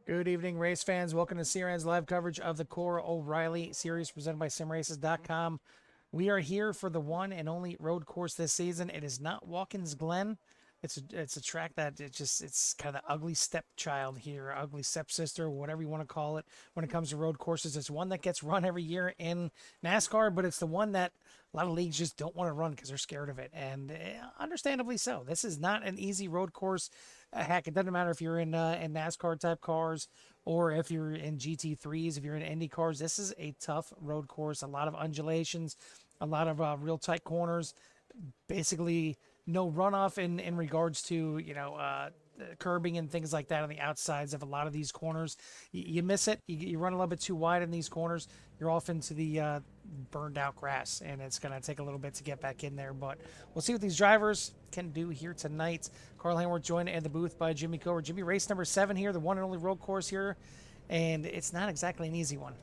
Good evening, race fans. Welcome to CRN's live coverage of the Cora O'Reilly series presented by SimRaces.com. We are here for the one and only road course this season. It is not Watkins Glen. It's a track that it's kind of the ugly stepchild here, ugly stepsister, whatever you want to call it. When it comes to road courses, it's one that gets run every year in NASCAR, but it's the one that a lot of leagues just don't want to run because they're scared of it, and understandably so. This is not an easy road course. Heck, it doesn't matter if you're in NASCAR type cars or if you're in GT3s, if you're in Indy cars. This is a tough road course. A lot of undulations, a lot of real tight corners. Basically, no runoff in regards to curbing and things like that on the outsides of a lot of these corners. You miss it. You run a little bit too wide in these corners. You're off into the burned out grass, and it's going to take a little bit to get back in there. But we'll see what these drivers can do here tonight. Carl Hainworth joined in the booth by Jimmy Cover. Jimmy, race number 7 here, the one and only road course here, and it's not exactly an easy one.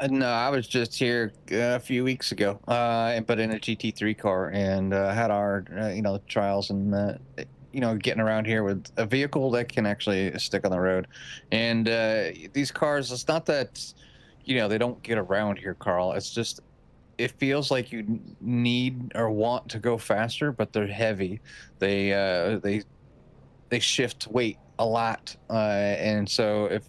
No, I was just here a few weeks ago, but in a GT3 car, and had our trials and getting around here with a vehicle that can actually stick on the road. And these cars, it's not that they don't get around here, Carl. It's just it feels like you need or want to go faster, but they're heavy. They shift weight a lot, and so if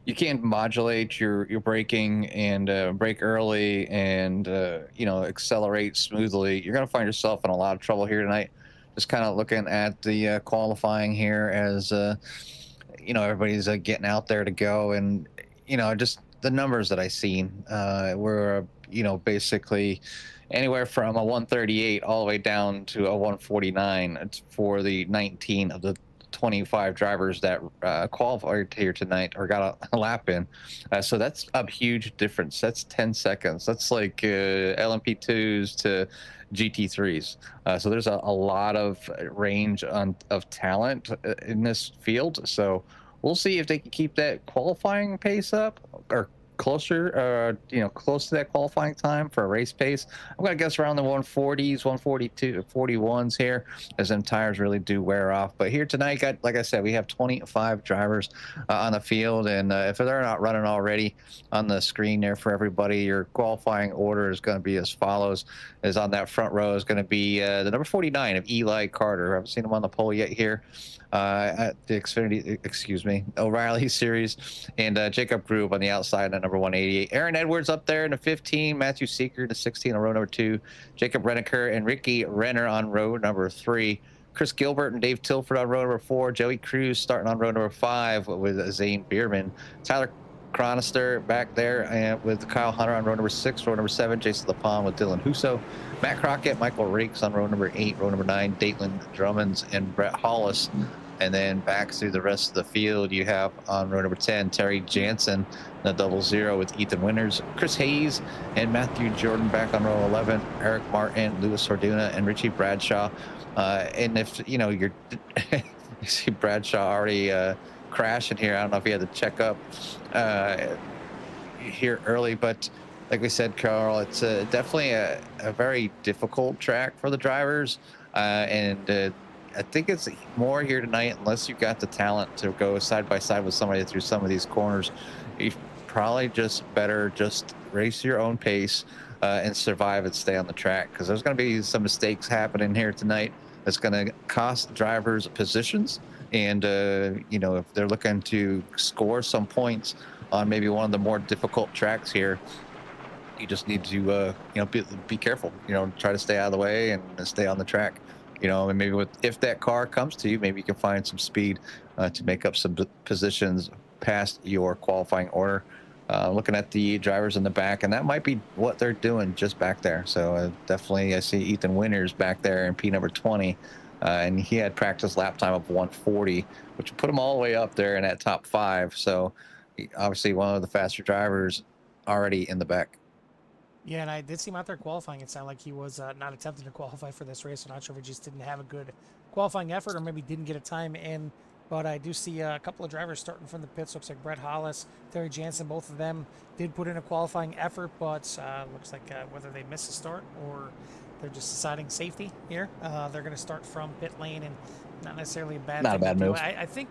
you can't modulate your braking and brake early and accelerate smoothly, you're gonna find yourself in a lot of trouble here tonight. Just kind of looking at the qualifying here as everybody's getting out there to go, and just the numbers that I seen were basically anywhere from a 138 all the way down to a 149 for the 19 of the 25 drivers that qualified here tonight or got a lap in. So that's a huge difference. That's 10 seconds. That's like LMP2s to GT3s. So there's a lot of range of talent in this field. So we'll see if they can keep that qualifying pace up or close to that qualifying time for a race pace. I'm going to guess around the 140s, 142, 41s here, as them tires really do wear off. But here tonight, like I said, we have 25 drivers on the field, and if they're not running already on the screen there for everybody, your qualifying order is going to be as follows. Is on that front row is going to be the number 49 of Eli Carter. I haven't seen him on the pole yet here at the O'Reilly series, and Jacob Grube on the outside at number 188. Aaron Edwards up there in the 15, Matthew Seeker in the 16 on row number 2, Jacob Renneker and Ricky Renner on row number 3. Chris Gilbert and Dave Tilford on row number 4. Joey Cruz starting on row number 5 with Zane Bierman. Tyler Chronister back there and with Kyle Hunter on row number 6, row number 7, Jason LaPalme with Dylan Husso, Matt Crockett, Michael Rakes on row number 8, row number 9, Datelin Drummonds and Brett Hollis. And then back through the rest of the field, you have on row number 10, Terry Jansen, the 00 with Ethan Winters, Chris Hayes and Matthew Jordan back on row 11, Eric Martin, Louis Orduna, and Richie Bradshaw. And if, you're, you see Bradshaw already crashing here. I don't know if he had to check up here early, but like we said, Carl, it's definitely a very difficult track for the drivers. And I think it's more here tonight, unless you've got the talent to go side by side with somebody through some of these corners. You probably just better just race your own pace and survive and stay on the track, because there's going to be some mistakes happening here tonight that's going to cost drivers positions. And, if they're looking to score some points on maybe one of the more difficult tracks here, you just need to, be careful, try to stay out of the way and stay on the track. And maybe if that car comes to you, maybe you can find some speed to make up some positions past your qualifying order. Looking at the drivers in the back, and that might be what they're doing just back there. So definitely I see Ethan Winters back there in P number 20, and he had practice lap time of 140, which put him all the way up there in that top 5. So obviously one of the faster drivers already in the back. Yeah, and I did see him out there qualifying. It sounded like he was not attempting to qualify for this race. I'm not sure if he just didn't have a good qualifying effort or maybe didn't get a time in. But I do see a couple of drivers starting from the pits. Looks like Brett Hollis, Terry Jansen, both of them did put in a qualifying effort, but looks like whether they miss a start or they're just deciding safety here, they're going to start from pit lane, and not necessarily a bad Not a thing to bad do. move. I think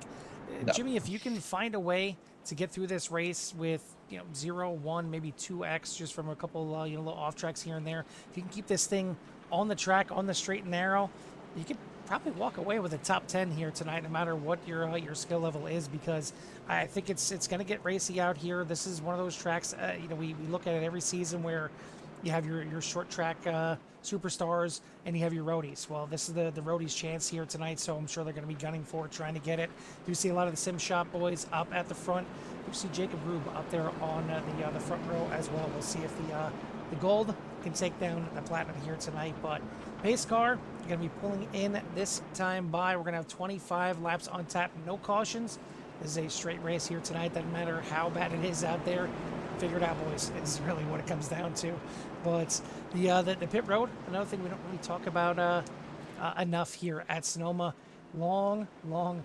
No. Jimmy, if you can find a way to get through this race with 0, 1, maybe 2x, just from a couple little off tracks here and there, if you can keep this thing on the track, on the straight and narrow, you could probably walk away with a top 10 here tonight, no matter what your skill level is, because I think it's going to get racy out here. This is one of those tracks, we look at it every season where you have your short track superstars and you have your roadies. Well, this is the roadies' chance here tonight, so I'm sure they're going to be gunning for it, trying to get it. You see a lot of the sim shop boys up at the front. You see Jacob Rube up there on the front row as well. We'll see if the gold can take down the platinum here tonight. But pace car going to be pulling in this time by. We're going to have 25 laps on tap, no cautions. This is a straight race here tonight. Doesn't matter how bad it is out there. Figure it out, boys. It's really what it comes down to. But the pit road, another thing we don't really talk about enough here at Sonoma. Long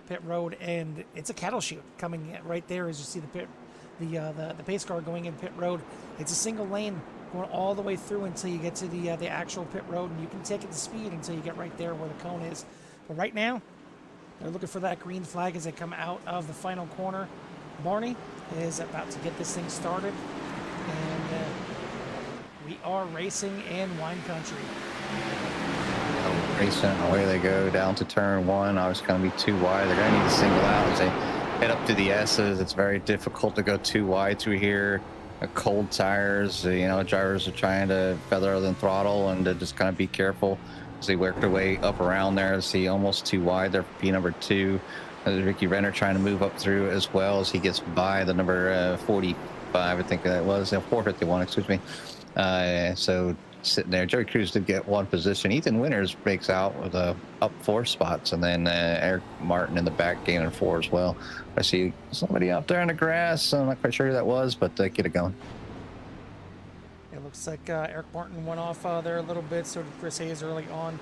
pit road, and it's a cattle chute coming right there as you see the pace car going in pit road. It's a single lane going all the way through until you get to the actual pit road, and you can take it to speed until you get right there where the cone is. But right now, they're looking for that green flag as they come out of the final corner. Barney is about to get this thing started, and we are racing in wine country. Racing, away they go down to turn 1. I was going to be too wide. They're going to need to single out as they head up to the S's. It's very difficult to go too wide through here. Cold tires, drivers are trying to feather than throttle and to just kind of be careful as they work their way up around there. See, almost too wide there for P number 2. Ricky Renner trying to move up through as well as he gets by the number 45, I think that was, 451, excuse me. So sitting there, Joey Cruz did get 1 position. Ethan Winters breaks out with up 4 spots, and then Eric Martin in the back gaining 4 as well. I see somebody out there in the grass. I'm not quite sure who that was, but get it going. It looks like Eric Martin went off there a little bit, so did Chris Hayes early on.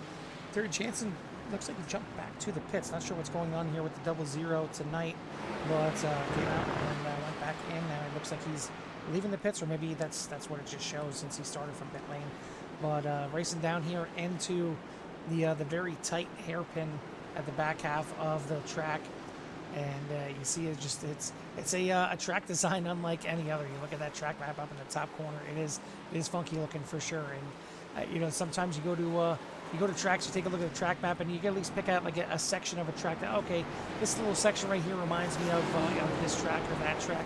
Terry Jansen looks like he jumped back to the pits. Not sure what's going on here with the 0-0 tonight, but came out and went back in. Now it looks like he's leaving the pits, or maybe that's what it just shows since he started from pit lane. But racing down here into the very tight hairpin at the back half of the track, and you see it's a track design unlike any other. You look at that track map up in the top corner. It is funky looking for sure. And sometimes you go to tracks, you take a look at the track map, and you can at least pick out like a section of a track that, okay, this little section right here reminds me of this track or that track.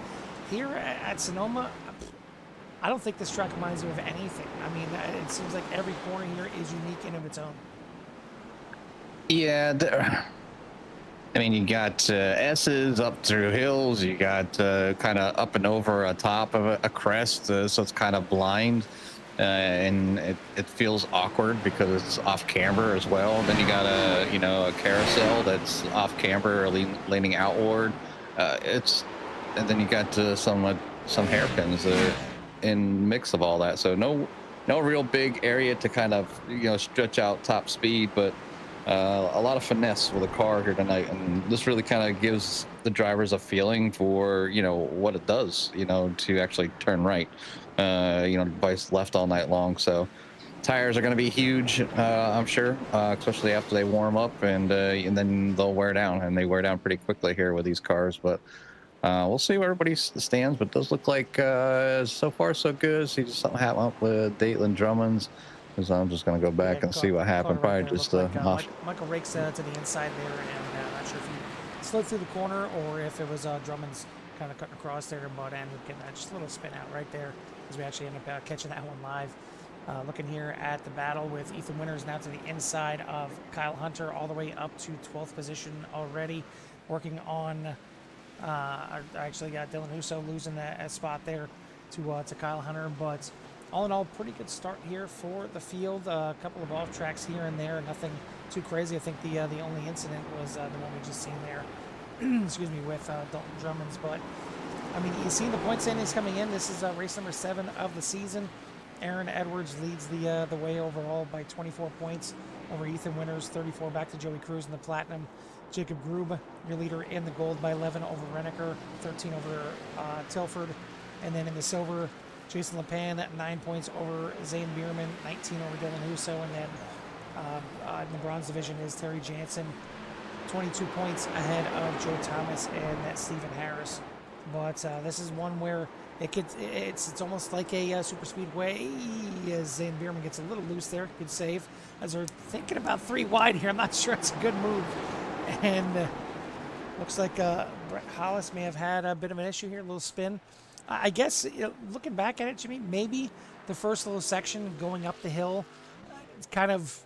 Here at Sonoma, I don't think this track reminds me of anything. I mean, it seems like every corner here is unique and of its own. Yeah, I mean, you got S's up through hills. You got kind of up and over a top of a crest, so it's kind of blind. And it feels awkward because it's off camber as well. Then you got a carousel that's off camber or leaning outward. And then you got some hairpins in mix of all that. So no real big area to kind of stretch out top speed, but a lot of finesse with the car here tonight. And this really kind of gives the drivers a feeling for what it does to actually turn right. Vice left all night long. So tires are going to be huge, I'm sure, especially after they warm up, and then they'll wear down, and they wear down pretty quickly here with these cars. But we'll see where everybody stands, but it does look like so far so good. See just something happen up with Datelin Drummonds. So I'm just going to go back and see what happened. Probably right just like, Michael rakes to the inside there, and I'm not sure if he slid through the corner or if it was Drummond's kind of cutting across there, but and we get that just a little spin out right there as we actually end up catching that one live. Looking here at the battle with Ethan Winters now to the inside of Kyle Hunter, all the way up to 12th position already, working on actually got Dylan Husso losing that spot there to Kyle Hunter. But all in all, pretty good start here for the field. A couple of off tracks here and there, nothing too crazy. I think the only incident was the one we just seen there excuse me, with Dalton Drummonds. But I mean, you see the point standings coming in. This is race number 7 of the season. Aaron Edwards leads the way overall by 24 points over Ethan Winters, 34 back to Joey Cruz in the platinum. Jacob Grube, your leader in the gold, by 11 over Renneker, 13 over Tilford. And then in the silver, Jason LePan at 9 points over Zane Bierman, 19 over Dylan Husso. And then in the bronze division is Terry Jansen 22 points ahead of Joe Thomas and Stephen Harris. But this is one where it's almost like a super speedway, as Zane Bierman gets a little loose there. Good save. As they're thinking about 3 wide here, I'm not sure it's a good move. And looks like Brett Hollis may have had a bit of an issue here, a little spin. I guess, looking back at it, Jimmy, maybe the first little section going up the hill, it's kind of,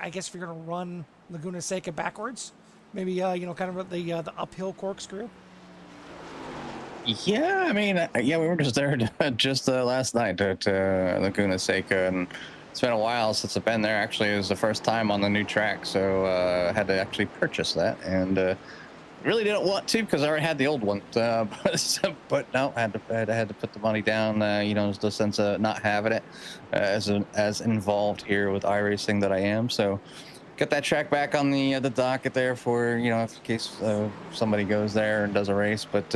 I guess if you're going to run Laguna Seca backwards, maybe, kind of the uphill corkscrew. Yeah, I mean, yeah, we were just there just last night at Laguna Seca, and it's been a while since I've been there. Actually, it was the first time on the new track, so I had to actually purchase that, and really didn't want to because I already had the old one. But no, I had to put the money down. The sense of not having it as involved here with iRacing that I am. So got that track back on the docket there for in case somebody goes there and does a race. But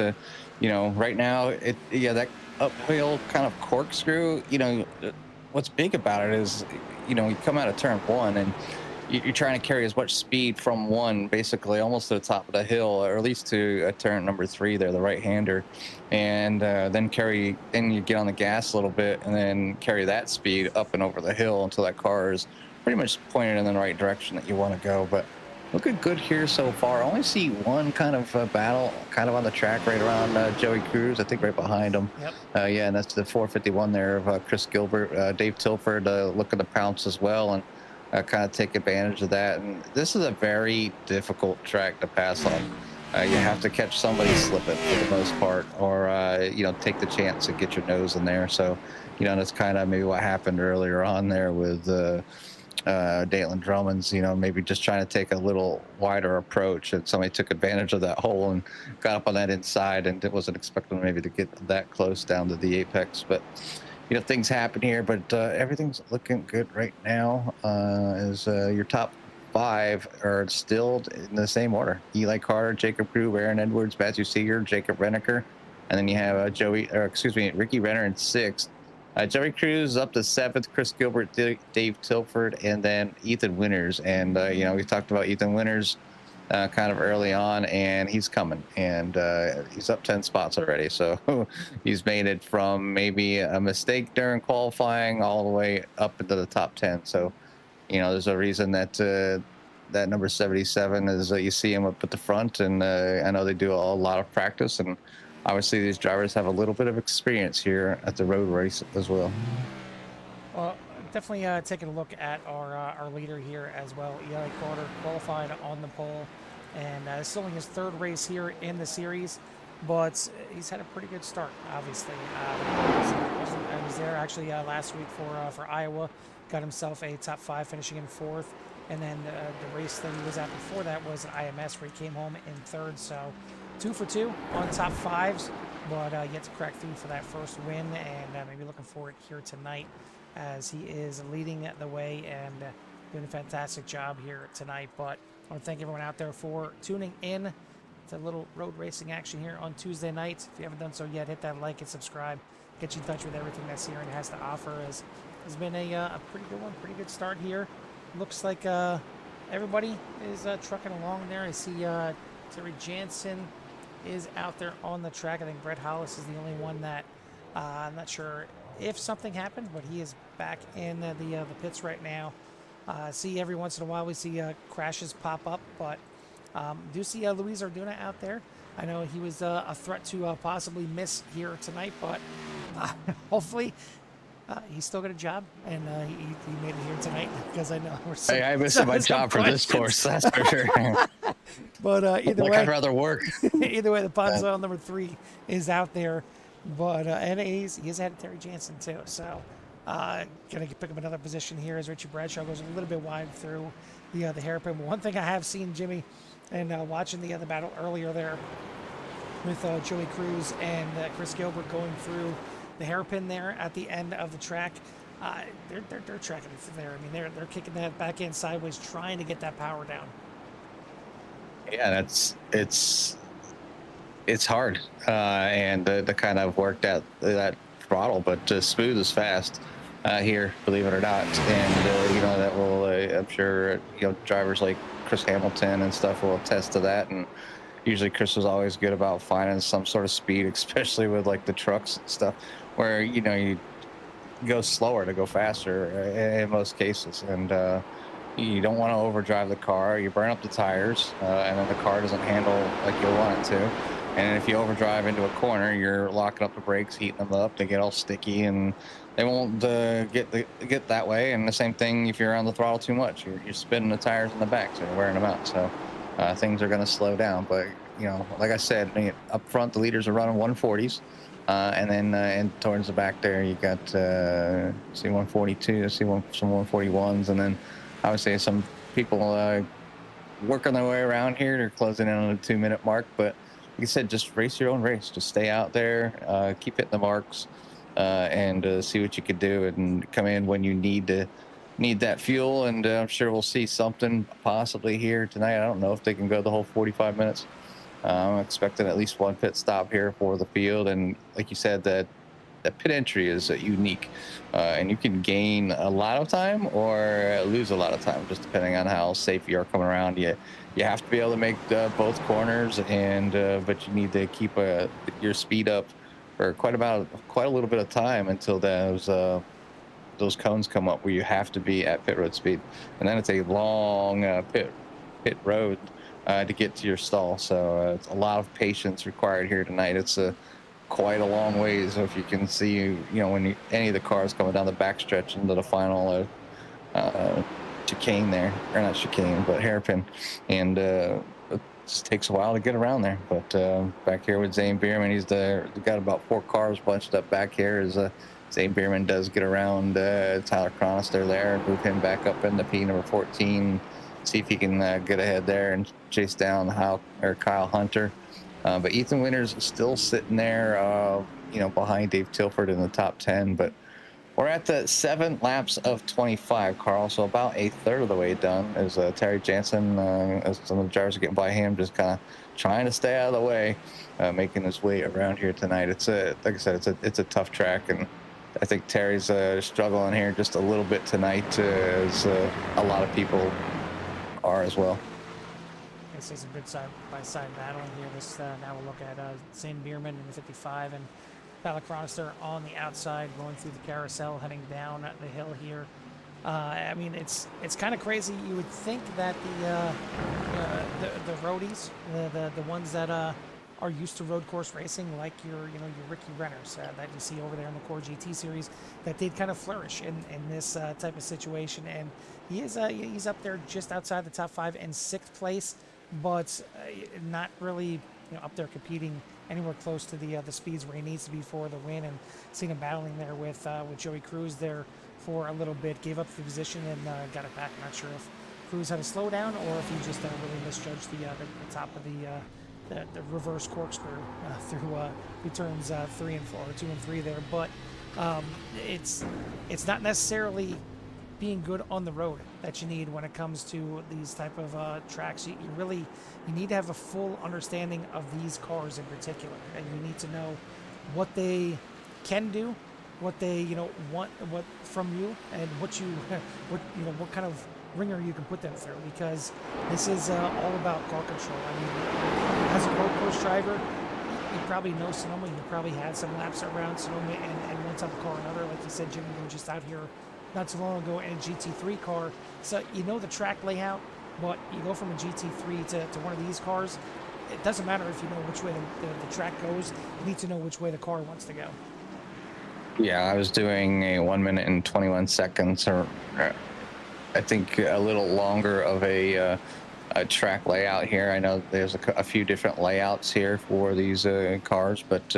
right now that uphill kind of corkscrew. What's big about it is you come out of turn 1 and you're trying to carry as much speed from 1 basically almost to the top of the hill, or at least to turn number 3 there, the right-hander, and then you get on the gas a little bit and then carry that speed up and over the hill until that car is pretty much pointed in the right direction that you want to go. But looking good here so far. I only see one kind of battle kind of on the track right around Joey Cruz, I think right behind him. Yep. Yeah, and that's the 451 there of Chris Gilbert. Dave Tilford looking to pounce as well, and kind of take advantage of that. And this is a very difficult track to pass on. You have to catch somebody slipping for the most part, or take the chance to get your nose in there. So that's kind of maybe what happened earlier on there with Dalen Drummond's, maybe just trying to take a little wider approach, and somebody took advantage of that hole and got up on that inside, and it wasn't expecting maybe to get that close down to the apex. But things happen here, but everything's looking good right now. As your top 5 are still in the same order: Eli Carter, Jacob Crew, Aaron Edwards, Matthew Seeger, Jacob Renneker, and then you have Ricky Renner in 6th. Joey Cruz up to 7th, Chris Gilbert, Dave Tilford, and then Ethan Winters. And we talked about Ethan Winters kind of early on, and he's coming, and he's up 10 spots already. So he's made it from maybe a mistake during qualifying all the way up into the top 10. So there's a reason that that number 77 is you see him up at the front, and I know they do a lot of practice, and obviously these drivers have a little bit of experience here at the road race as well. Well, definitely taking a look at our leader here as well. Eli Carter qualified on the pole, and it's only his 3rd race here in the series, but he's had a pretty good start, obviously. I was there actually last week for Iowa, got himself a top 5, finishing in 4th, and then the race that he was at before that was at IMS, where he came home in 3rd, so 2 for 2 on top 5s, but yet to crack through for that first win, and maybe looking forward here tonight as he is leading the way and doing a fantastic job here tonight. But I want to thank everyone out there for tuning in to a little road racing action here on Tuesday night. If you haven't done so yet, hit that like and subscribe. Get you in touch with everything that Siren has to offer. Has been a pretty good one, pretty good start here. Looks like everybody is trucking along there. I see Terry Jansen is out there on the track. I think Brett Hollis is the only one that I'm not sure if something happened, but he is back in the pits right now. See every once in a while we see crashes pop up, but do see Luis Arduna out there. I know he was a threat to possibly miss here tonight, but hopefully he's still got a job, and he made it here tonight, because I know we're I missed my job for this course, that's for sure. But either way, I'd rather work. Either way, the Ponzoil number 3 is out there, but and he's had Terry Jansen too. So gonna pick up another position here as Richie Bradshaw goes a little bit wide through the hairpin. But one thing I have seen, Jimmy, and watching the other battle earlier there with Joey Cruz and Chris Gilbert going through the hairpin there at the end of the track, they're tracking it there. I mean, they're kicking that back end sideways, trying to get that power down. Yeah, it's hard, and to kind of work that throttle, but smooth as fast. here, believe it or not. And that will, I'm sure, drivers like Chris Hamilton and stuff will attest to that. And usually Chris was always good about finding some sort of speed, especially with like the trucks and stuff, where you go slower to go faster in most cases. And you don't want to overdrive the car. You burn up the tires, and then the car doesn't handle like you want it to. And if you overdrive into a corner, you're locking up the brakes, heating them up. They get all sticky, and they won't get that way. And the same thing if you're on the throttle too much, you're spinning the tires in the back, so you're wearing them out. So things are going to slow down. But like I said, up front the leaders are running 140s. And then and towards the back there, you got C142, some 141s, and then I would say some people working their way around here. They're closing in on the 2-minute mark, but like I said, just race your own race. Just stay out there, keep hitting the marks, and see what you could do, and come in when you need that fuel. And I'm sure we'll see something possibly here tonight. I don't know if they can go the whole 45 minutes. I'm expecting at least one pit stop here for the field, and like you said, that pit entry is unique, and you can gain a lot of time or lose a lot of time, just depending on how safe you are coming around. You have to be able to make both corners, and but you need to keep your speed up for quite a little bit of time until those cones come up where you have to be at pit road speed, and then it's a long pit road to get to your stall. So it's a lot of patience required here tonight. It's quite a long ways. So if you can see, when any of the cars coming down the backstretch into the final chicane there, or not chicane, but hairpin, and it just takes a while to get around there. But back here with Zane Bierman, he's got about 4 cars bunched up back here as Zane Bierman does get around Tyler Chronister there and move him back up into P number 14, see if he can get ahead there and chase down Kyle Hunter. But Ethan Winters is still sitting there, behind Dave Tilford in the top 10. But we're at the 7 laps of 25, Carl. So about a third of the way done as Terry Jansen, as some of the drivers are getting by him, just kind of trying to stay out of the way, making his way around here tonight. It's like I said, it's a tough track, and I think Terry's struggling here just a little bit tonight, as a lot of people are as well. I see some good side-by-side battling here. Now we'll look at Zane Bierman in the 55 and Tyler Chronister on the outside, going through the carousel, heading down the hill here. I mean, it's kind of crazy. You would think that the roadies, the ones that are used to road course racing, like your Ricky Renners that you see over there in the Core GT series, that they'd kind of flourish in this type of situation. And he's up there just outside the top 5 in 6th place, but not really up there competing anywhere close to the speeds where he needs to be for the win. And seen him battling there with Joey Cruz there for a little bit, gave up the position and got it back. Not sure if Cruz had a slowdown or if he just really misjudged the top of the reverse corkscrew through turns 3 and 4, 2 and 3 there. But it's not necessarily being good on the road that you need when it comes to these type of tracks. You need to have a full understanding of these cars in particular, and you need to know what they can do, what they want from you, and what kind of ringer you can put them through, because this is all about car control. I mean, as a road course driver, you probably know Sonoma. You probably had some laps around Sonoma and one type of car or another. Like you said, Jimmy, you were just out here not too long ago in a GT3 car. So you know the track layout, but you go from a GT3 to one of these cars, it doesn't matter if you know which way the track goes. You need to know which way the car wants to go. Yeah, I was doing a 1 minute and 21 seconds, or I think a little longer of a track layout here. I know there's a few different layouts here for these cars, but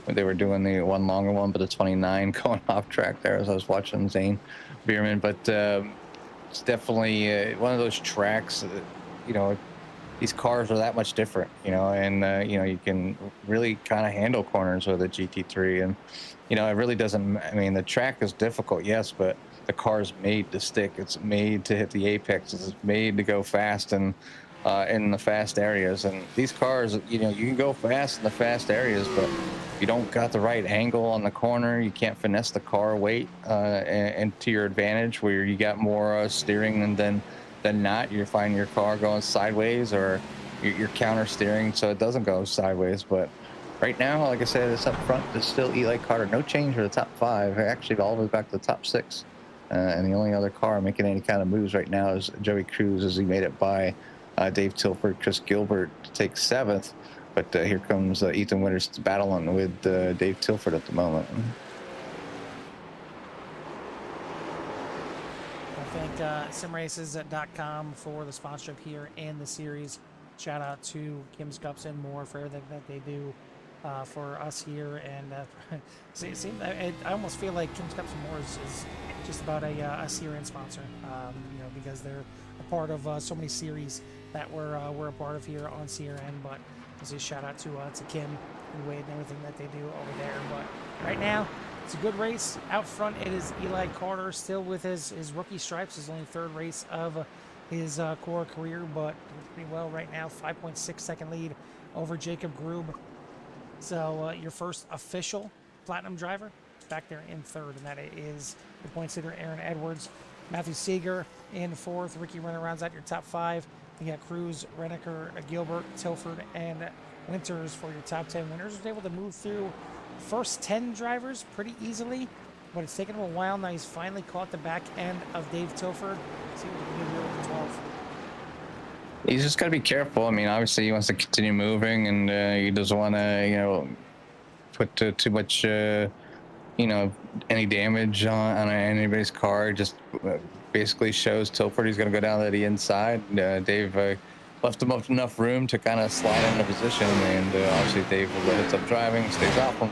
they were doing the one longer one, but the 29 going off track there as I was watching Zane Bierman. But it's definitely one of those tracks, these cars are that much different, and you can really kind of handle corners with a GT3. And it really doesn't, I mean, the track is difficult, yes, but the car's made to stick. It's made to hit the apex. It's made to go fast. And in the fast areas. And these cars, you know, you can go fast in the fast areas, but you don't got the right angle on the corner. You can't finesse the car weight and to your advantage, where you got more steering than not. You're finding your car going sideways, or you're counter steering so it doesn't go sideways. But right now, like I said, it's up front. It's still Eli Carter. No change for the top 5. Actually, all the way back to the top 6. And the only other car making any kind of moves right now is Joey Cruz, as he made it by Dave Tilford, Chris Gilbert to take 7th. But here comes Ethan Winters battling with Dave Tilford at the moment. I thank simraces.com for the sponsorship here in the series. Shout out to Kim's Cups and more for everything that they do for us here. And I almost feel like Kim's Cups and more is just about a CRN sponsor, you know, because they're a part of so many series that we're a part of here on CRN. But just a shout out to Kim and Wade and everything that they do over there. But right now, it's a good race. Out front, it is Eli Carter, still with his rookie stripes. His only 3rd race of his core career, but doing pretty well right now. 5.6 second lead over Jacob Grube. So your first official platinum driver back there in 3rd, and that is the points leader Aaron Edwards. Matthew Seeger in 4th. Ricky Renner rounds out your top 5. You got Cruz, Renneker, Gilbert, Tilford, and Winters for your top 10 winners. Was able to move through first 10 drivers pretty easily, but it's taken him a while. Now he's finally caught the back end of Dave Tilford. Let's see what he can do here with 12. He's just got to be careful. I mean, obviously he wants to continue moving, and he doesn't want to, you know, put too much, you know, any damage on anybody's car. Just basically shows Tilford he's going to go down to the inside. Dave left him up enough room to kind of slide into position, and obviously Dave will let it up driving, stays off him,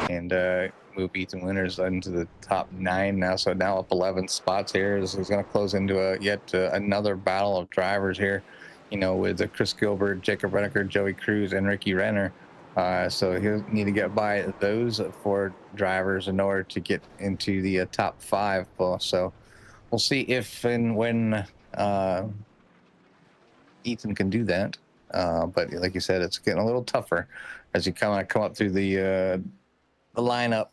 and move Ethan Winters into the top 9 now. So now up 11 spots here. This is going to close into yet another battle of drivers here, you know, with Chris Gilbert, Jacob Renneker, Joey Cruz, and Ricky Renner. So he'll need to get by those 4 drivers in order to get into the top 5. So we'll see if and when Ethan can do that. But like you said, it's getting a little tougher as you come up through the lineup.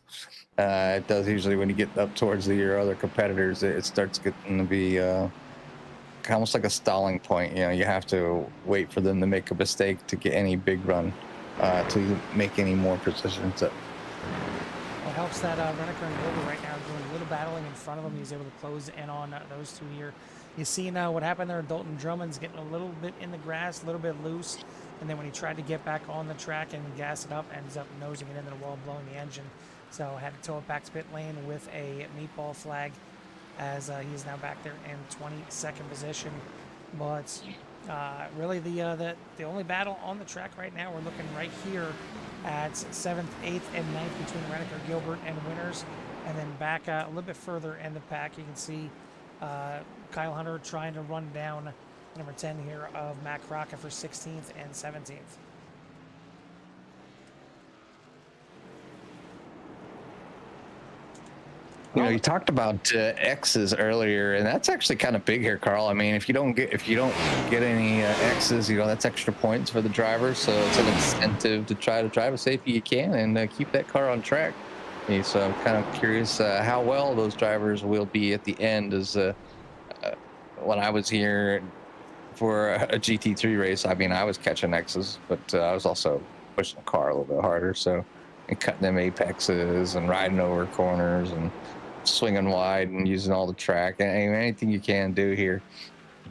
It does usually when you get up towards your other competitors. It starts getting to be almost like a stalling point. You know, you have to wait for them to make a mistake to get any big run to make any more positions up. Well, it helps that Renneker and Gilbert right now doing a little battling in front of him. He's able to close in on those 2 here. You see now what happened there. Dalton Drummond's getting a little bit in the grass, a little bit loose. And then when he tried to get back on the track and gas it up, ends up nosing it into the wall, blowing the engine. So had to tow it back to pit lane with a meatball flag, as he's now back there in 22nd position. But really the only battle on the track right now, we're looking right here at 7th, 8th, and 9th between Renneker, Gilbert, and Winters. And then back a little bit further in the pack, you can see Kyle Hunter trying to run down number 10 here of Matt Crockett for 16th and 17th. You know, you talked about X's earlier, and that's actually kind of big here, Carl. I mean, if you don't get any X's, you know, that's extra points for the driver. So it's an incentive to try to drive as safely you can and keep that car on track. And so I'm kind of curious how well those drivers will be at the end. As when I was here for a GT3 race, I mean, I was catching X's, but I was also pushing the car a little bit harder. So, and cutting them apexes and riding over corners and swinging wide and using all the track and anything you can do here.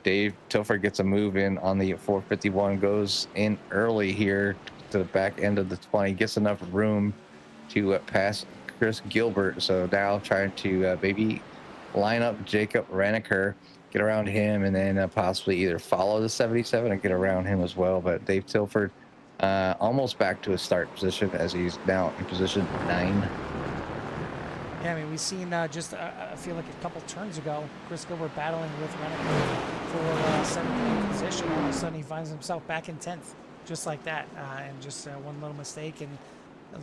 Dave Tilford gets a move in on the 451, goes in early here to the back end of the 20, gets enough room to pass Chris Gilbert. So now trying to maybe line up Jacob Renneker, get around him, and then possibly either follow the 77 and get around him as well. But Dave Tilford almost back to his start position as he's now in position 9. Yeah, I mean, we've seen just, I feel like a couple turns ago, Chris Gilbert battling with Renneker for 7th position. All of a sudden, he finds himself back in 10th, just like that. And just one little mistake and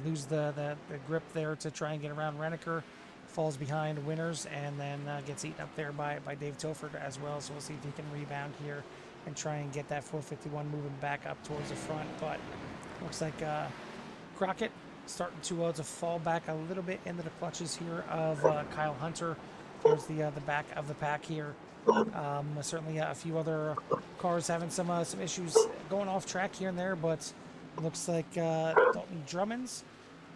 lose the grip there to try and get around Renneker. Falls behind Winters and then gets eaten up there by Dave Tilford as well. So we'll see if he can rebound here and try and get that 451 moving back up towards the front. But looks like Crockett starting to fall back a little bit into the clutches here of Kyle Hunter towards the back of the pack here. Certainly a few other cars having some issues going off track here and there, but looks like Dalton Drummond's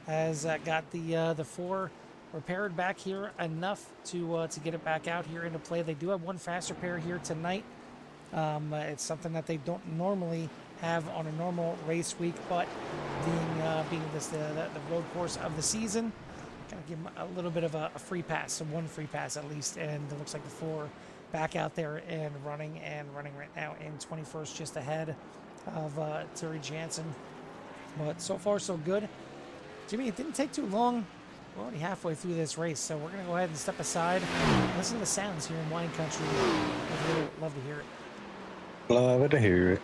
has got the 4 repaired back here enough to get it back out here into play. They do have one fast repair here tonight. It's something that they don't normally have on a normal race week, but being this the road course of the season, gonna give them a little bit of a free pass, so one free pass at least, and it looks like the 4 back out there and running right now in 21st, just ahead of Terry Jansen. But so far so good. Jimmy, it didn't take too long. We're already halfway through this race, so we're gonna go ahead and step aside, listen to the sounds here in wine country. I'd really love to hear it. Love to hear it.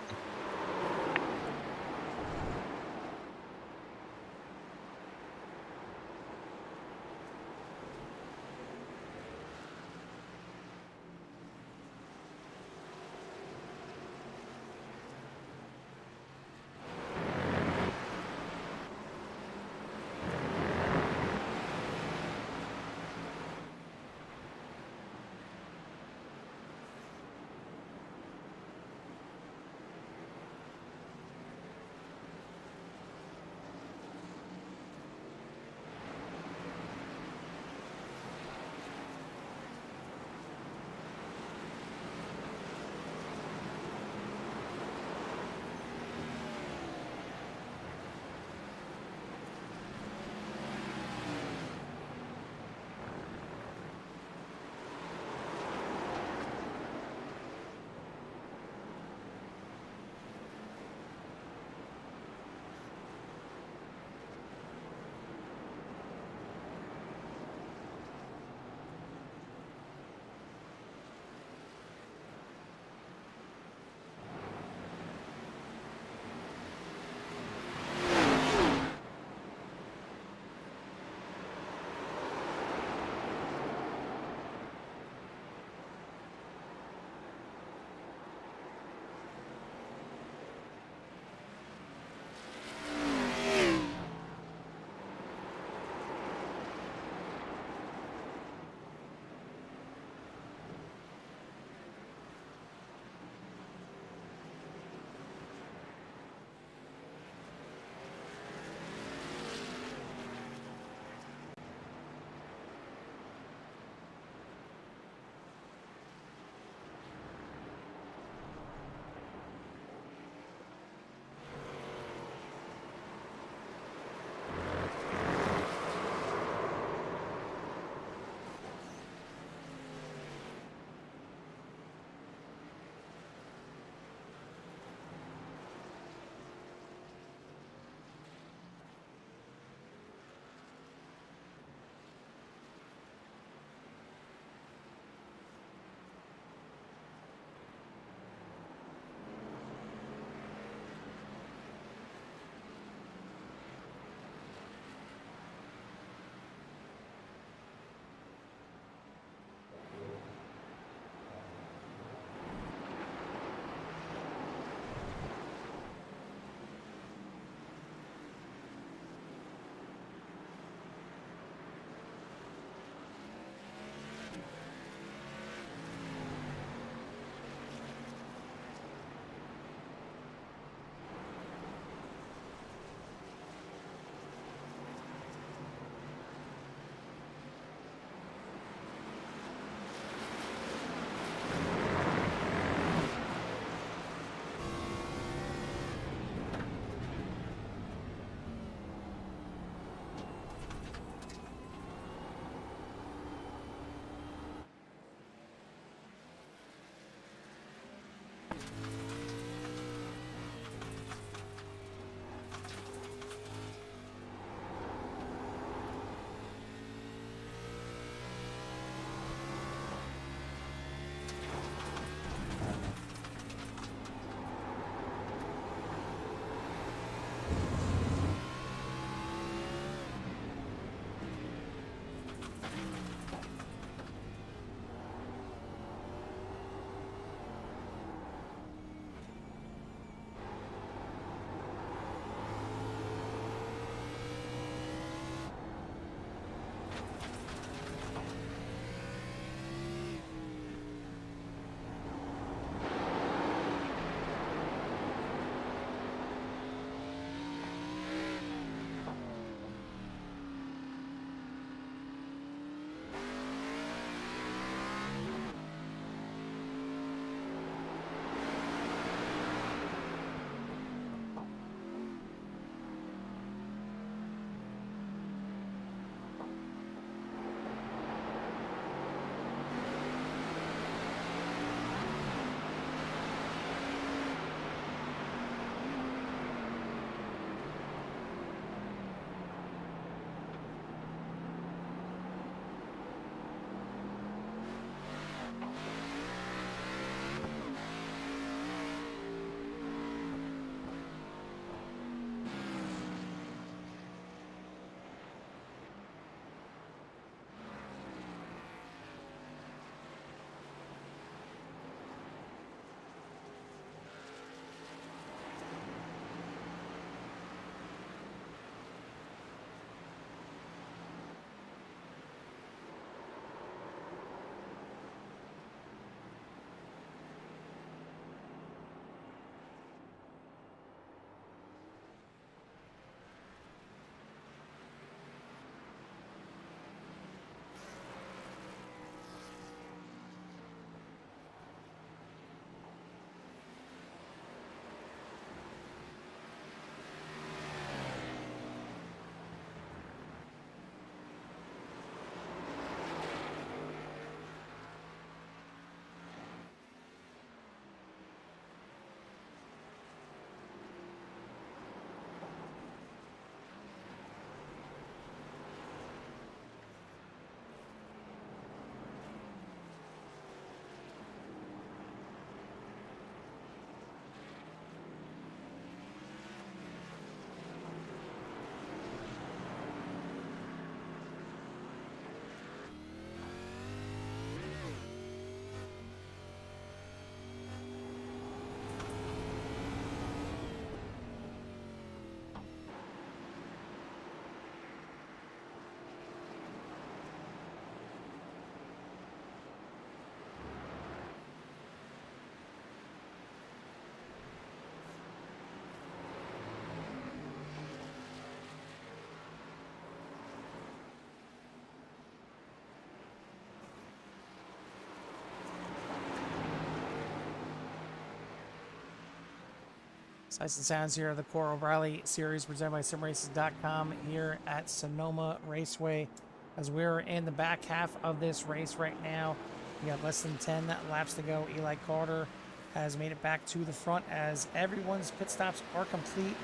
Sights and sounds here of the Cora O'Reilly series presented by SimRaces.com here at Sonoma Raceway. As we're in the back half of this race right now, we got less than 10 laps to go. Eli Carter has made it back to the front as everyone's pit stops are complete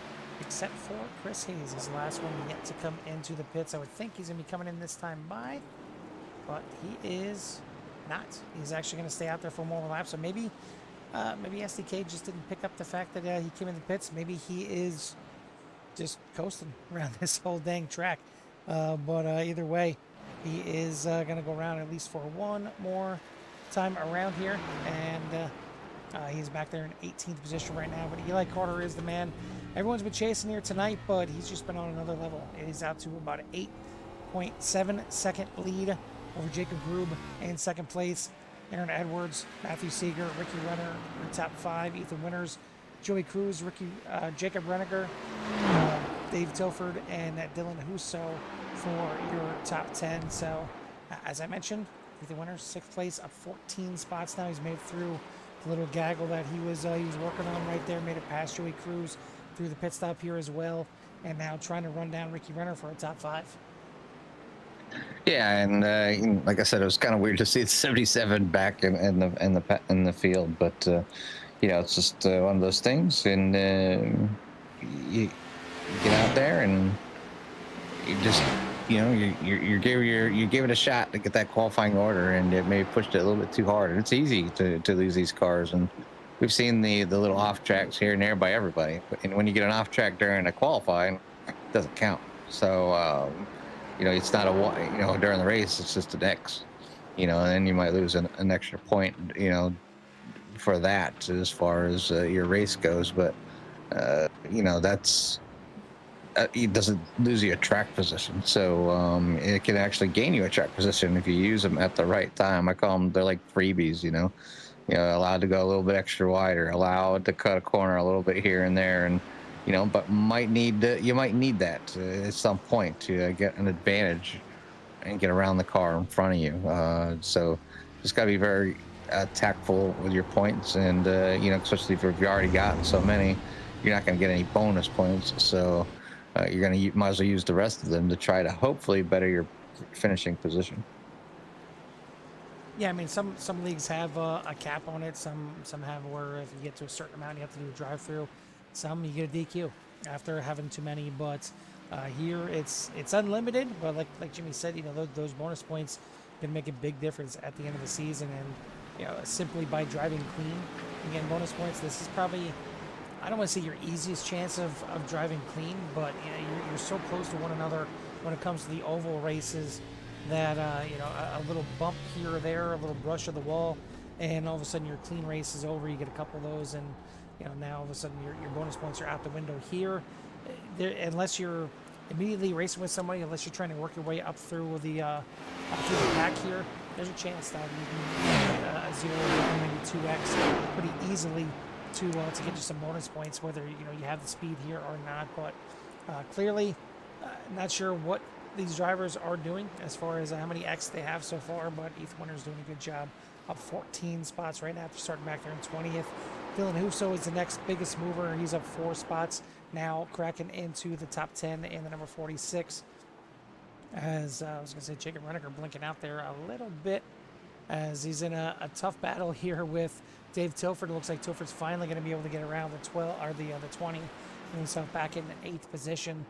except for Chris Hayes. His last one yet to come into the pits. I would think he's going to be coming in this time by, but he is not. He's actually going to stay out there for one more lap. So maybe SDK just didn't pick up the fact that he came in the pits. Maybe he is just coasting around this whole dang track. But either way, he is going to go around at least for one more time around here. And he's back there in 18th position right now. But Eli Carter is the man everyone's been chasing here tonight, but he's just been on another level. He's out to about an 8.7 second lead over Jacob Grube in second place. Aaron Edwards, Matthew Seeger, Ricky Renner in top 5. Ethan Winters, Joey Cruz, Jacob Reniger, Dave Tilford, and Dylan Husso for your top 10. So, as I mentioned, Ethan Winters, 6th place, up 14 spots now. He's made it through the little gaggle that he was working on right there. Made it past Joey Cruz through the pit stop here as well, and now trying to run down Ricky Renner for a top 5. Yeah, and like I said, it was kind of weird to see the 77 back in the field, but it's just one of those things, and you get out there and you just you give it a shot to get that qualifying order, and it maybe pushed it a little bit too hard. And it's easy to lose these cars, and we've seen the little off tracks here and there by everybody, and when you get an off track during a qualifying, it doesn't count. So. It's not during the race, it's just an X, and then you might lose an extra point, for that as far as your race goes. But, that's, it doesn't lose you a track position. So it can actually gain you a track position if you use them at the right time. I call them, they're like freebies, allowed to go a little bit extra wider, allowed to cut a corner a little bit here and there. And, but you might need that at some point to get an advantage and get around the car in front of you. So just got to be very tactful with your points, and especially if you've already gotten so many, you're not going to get any bonus points. So might as well use the rest of them to try to hopefully better your finishing position. Yeah, I mean, some leagues have a cap on it. Some have where if you get to a certain amount, you have to do a drive-through. Some you get a DQ after having too many, but here it's unlimited. But like Jimmy said, those bonus points can make a big difference at the end of the season. And simply by driving clean and getting bonus points, this is probably, I don't want to say your easiest chance of driving clean, but you're so close to one another when it comes to the oval races that a little bump here or there, a little brush of the wall, and all of a sudden your clean race is over. You get a couple of those, and now all of a sudden your bonus points are out the window here. Unless you're immediately racing with somebody, unless you're trying to work your way up through the pack here, there's a chance that you can get a 0 or maybe 2x pretty easily to get you some bonus points, whether you have the speed here or not. But clearly, not sure what these drivers are doing as far as how many X they have so far, but Ethan Winter's doing a good job, up 14 spots right now after starting back there in 20th. Dylan Husso is the next biggest mover. He's up 4 spots now, cracking into the top 10 in the number 46. As I was going to say, Jacob Reniger blinking out there a little bit as he's in a tough battle here with Dave Tilford. It looks like Tilford's finally going to be able to get around the 12 or the 20, and himself back in the 8th position.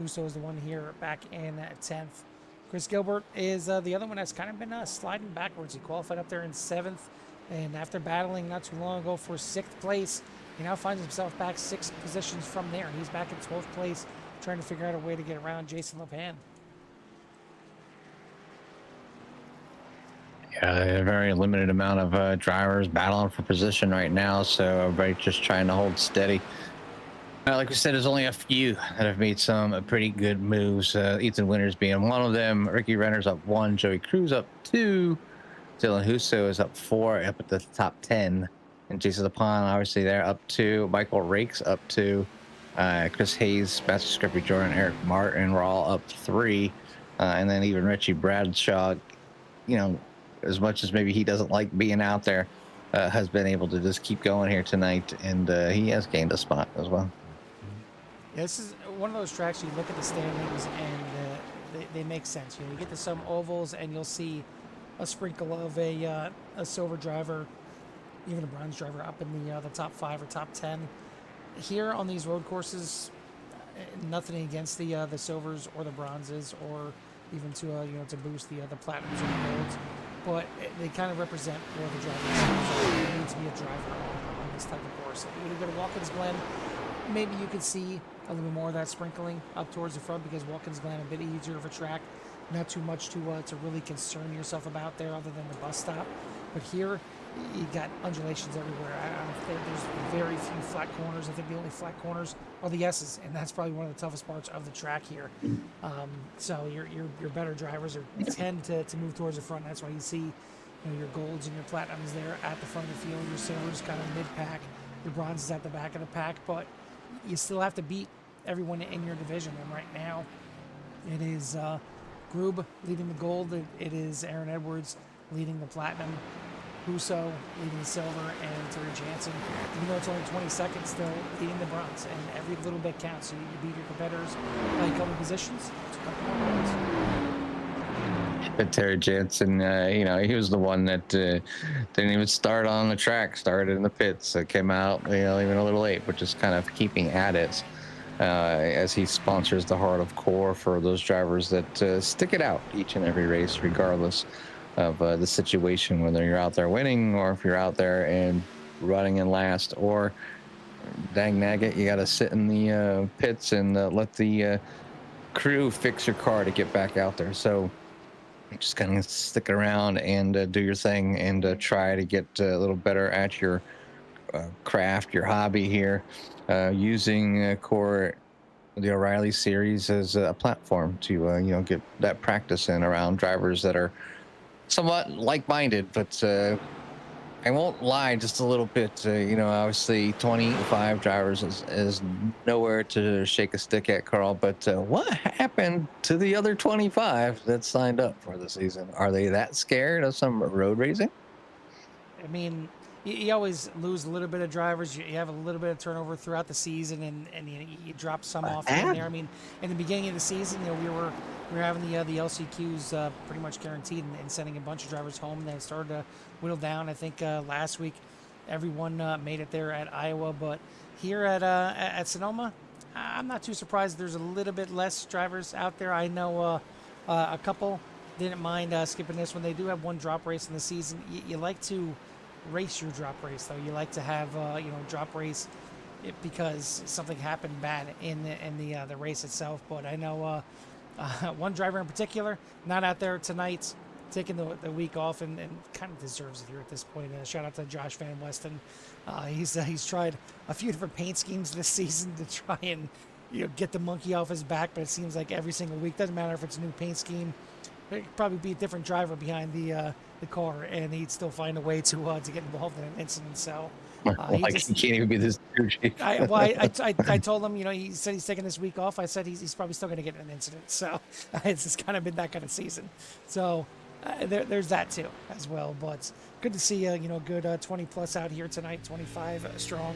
Husso is the one here back in 10th. Chris Gilbert is the other one that's kind of been sliding backwards. He qualified up there in 7th. And after battling not too long ago for 6th place, he now finds himself back 6 positions from there. He's back in 12th place, trying to figure out a way to get around Jason Lepan. Yeah, a very limited amount of drivers battling for position right now, so everybody's just trying to hold steady. Like we said, there's only a few that have made some pretty good moves. Ethan Winters being one of them. Ricky Renner's up 1, Joey Cruz up 2. Dylan Husso is up 4, up at the top 10. And Jason Lepan, obviously, they're up 2. Michael Rake's up 2. Chris Hayes, Matthew Scrippy, Jordan, Eric Martin were all up 3. And then even Richie Bradshaw, as much as maybe he doesn't like being out there, has been able to just keep going here tonight, and he has gained a spot as well. Yeah, this is one of those tracks you look at the standings and they make sense. You get to some ovals and you'll see a sprinkle of a silver driver, even a bronze driver up in the top 5 or top 10. Here on these road courses, nothing against the silvers or the bronzes, or even to to boost the platinums or the golds, but they kind of represent where the drivers are. You need to be a driver on this type of course. When you go to Watkins Glen, maybe you could see a little more of that sprinkling up towards the front, because Watkins Glen a bit easier of a track, not too much to really concern yourself about there, other than the bus stop. But here, you got undulations everywhere. There's very few flat corners. I think the only flat corners are the S's, and that's probably one of the toughest parts of the track here. So your better drivers tend to move towards the front. That's why you see your golds and your platinums there at the front of the field. Your silvers kind of mid-pack. Your bronzes at the back of the pack. But you still have to beat everyone in your division. And right now, it is Grube leading the gold. It is Aaron Edwards leading the platinum. Huso leading the silver, and Terry Jansen, even though it's only 20 seconds, still leading the bronze, and every little bit counts. So you beat your competitors by a couple positions. It's a couple more points. But Terry Jansen, he was the one that didn't even start on the track, started in the pits, came out, even a little late, but just kind of keeping at it as he sponsors the Heart of Core for those drivers that stick it out each and every race, regardless of the situation, whether you're out there winning or if you're out there and running in last, or dang naggit, you got to sit in the pits and let the crew fix your car to get back out there. So just kind of stick around and do your thing and try to get a little better at your craft, your hobby here, using core the O'Reilly series as a platform to get that practice in around drivers that are somewhat like-minded. But I won't lie just a little bit. Obviously 25 drivers is nowhere to shake a stick at, Carl. But what happened to the other 25 that signed up for the season? Are they that scared of some road racing? I mean, you always lose a little bit of drivers. You have a little bit of turnover throughout the season, and you drop some off in there. I mean, in the beginning of the season, we were having the LCQs pretty much guaranteed and sending a bunch of drivers home. They started to whittle down. I think last week everyone made it there at Iowa, but here at Sonoma, I'm not too surprised. There's a little bit less drivers out there. I know a couple didn't mind skipping this one. They do have one drop race in the season. You like to race your drop race, though. You like to have drop race because something happened bad in the race itself. But I know one driver in particular not out there tonight, taking the week off, and kind of deserves it here at this point. Shout out to Josh Van Westen. He's tried a few different paint schemes this season to try and get the monkey off his back, but it seems like every single week, doesn't matter if it's a new paint scheme, it could probably be a different driver behind the car, and he'd still find a way to get involved in an incident. So he can't even be this douchey. I told him, he said he's taking this week off. I said he's probably still going to get in an incident. So it's just kind of been that kind of season. So there's that too as well. But good to see good 20 plus out here tonight. 25 strong,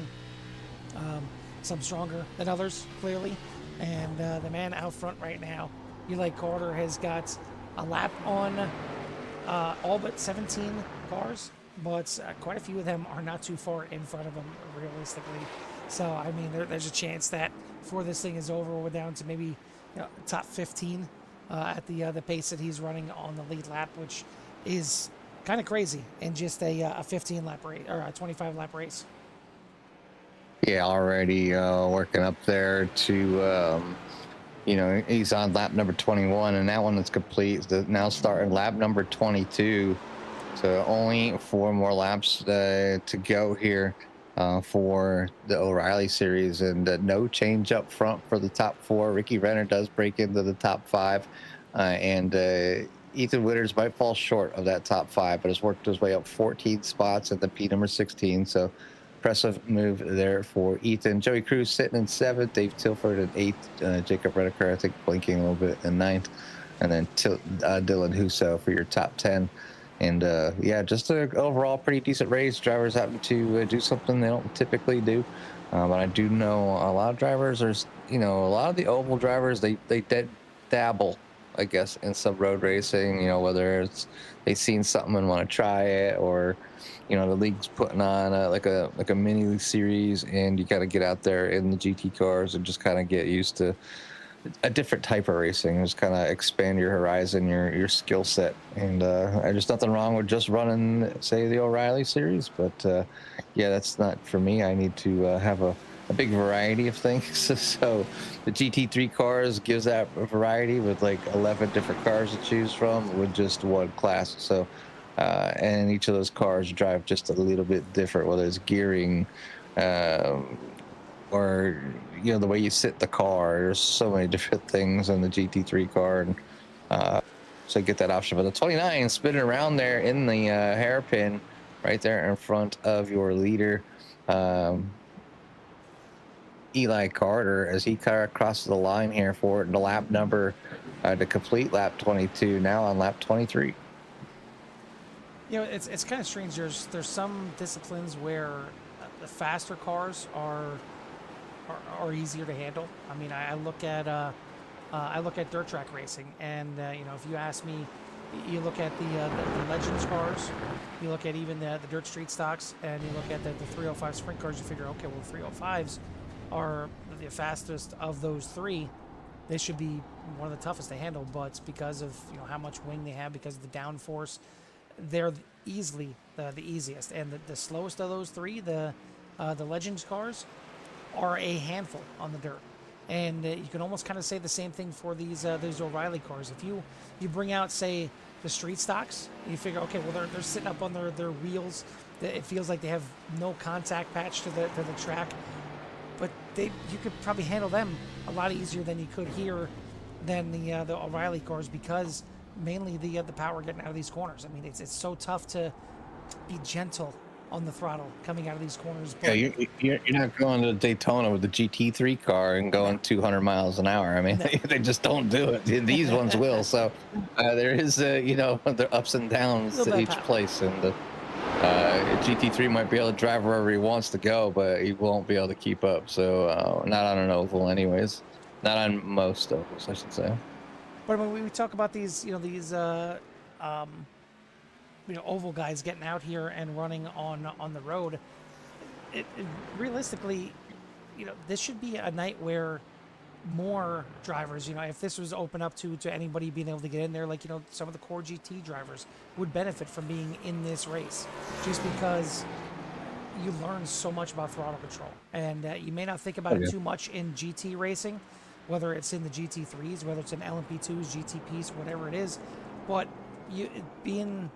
some stronger than others clearly, and the man out front right now, Eli Carter, has got a lap on all but 17 cars, but quite a few of them are not too far in front of him realistically. So I mean, there's a chance that before this thing is over, we're down to maybe top 15 at the pace that he's running on the lead lap, which is kind of crazy in just a 15 lap race or a 25 lap race. Yeah, already working up there to he's on lap number 21, and that one is complete. Now starting lap number 22. So only 4 more laps to go here for the O'Reilly series, and no change up front for the top 4. Ricky Renner does break into the top 5, and Ethan Witters might fall short of that top 5, but has worked his way up 14 spots at the P number 16. So impressive move there for Ethan. Joey Cruz sitting in 7th, Dave Tilford in 8th, Jacob Redeker, I think, blinking a little bit in 9th, and then Dylan Huso for your top 10. And yeah, just a overall pretty decent race. Drivers happen to do something they don't typically do. But I do know a lot of drivers. There's, a lot of the oval drivers, they dabble, I guess, in some road racing. Whether it's they've seen something and want to try it, or the league's putting on like a mini series, and you got to get out there in the GT cars and just kind of get used to a different type of racing. Just kind of expand your horizon, your skill set. And there's nothing wrong with just running, say, the O'Reilly series, but yeah, that's not for me. I need to have a big variety of things. So the GT3 cars gives that variety with like 11 different cars to choose from with just one class. So and each of those cars drive just a little bit different, whether it's gearing, um, or the way you sit the car. There's so many different things in the GT3 car, and so get that option. But the 29 spinning around there in the hairpin, right there in front of your leader, Eli Carter, as he crosses the line here for the lap number to complete lap 22. Now on lap 23. It's kind of strange. There's some disciplines where the faster cars are easier to handle. I mean, I look at dirt track racing, and if you ask me, you look at the Legends cars, you look at even the dirt street stocks, and you look at the 305 sprint cars. You figure, okay, well, 305s are the fastest of those three. They should be one of the toughest to handle, but it's because of how much wing they have, because of the downforce. They're easily the easiest, and the slowest of those three, the Legends cars, are a handful on the dirt. And you can almost kind of say the same thing for these O'Reilly cars. If you bring out, say, the street stocks, you figure, okay, well, they're sitting up on their wheels. It feels like they have no contact patch to the track, but you could probably handle them a lot easier than you could here than the O'Reilly cars, because mainly the power getting out of these corners. I mean, it's so tough to be gentle on the throttle coming out of these corners. But yeah, you're not going to Daytona with the GT3 car and going 200 miles an hour. I mean, they just don't do it. These ones will. So there is, the ups and downs to each place, and the GT3 might be able to drive wherever he wants to go, but he won't be able to keep up. So not on an oval, anyways. Not on most ovals, I should say. But when we talk about these, oval guys getting out here and running on the road, it realistically, this should be a night where more drivers, if this was open up to anybody being able to get in there, like, some of the core GT drivers would benefit from being in this race, just because you learn so much about throttle control. And you may not think about it too much in GT racing, whether it's in the GT3s, whether it's in LMP2s, GTPs, whatever it is, but being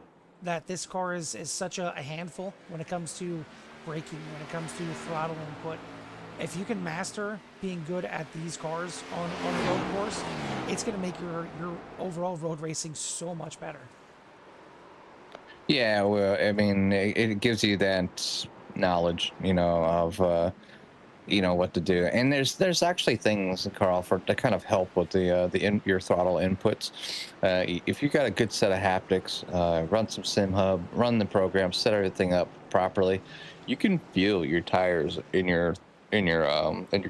that this car is such a handful when it comes to braking, when it comes to throttle input. If you can master being good at these cars on a road course, it's going to make your overall road racing so much better. Yeah, well, I mean, it gives you that knowledge, of what to do. And there's actually things, Carl, to kind of help with your throttle inputs. If you got a good set of haptics, run some sim hub, run the program, set everything up properly, you can feel your tires in your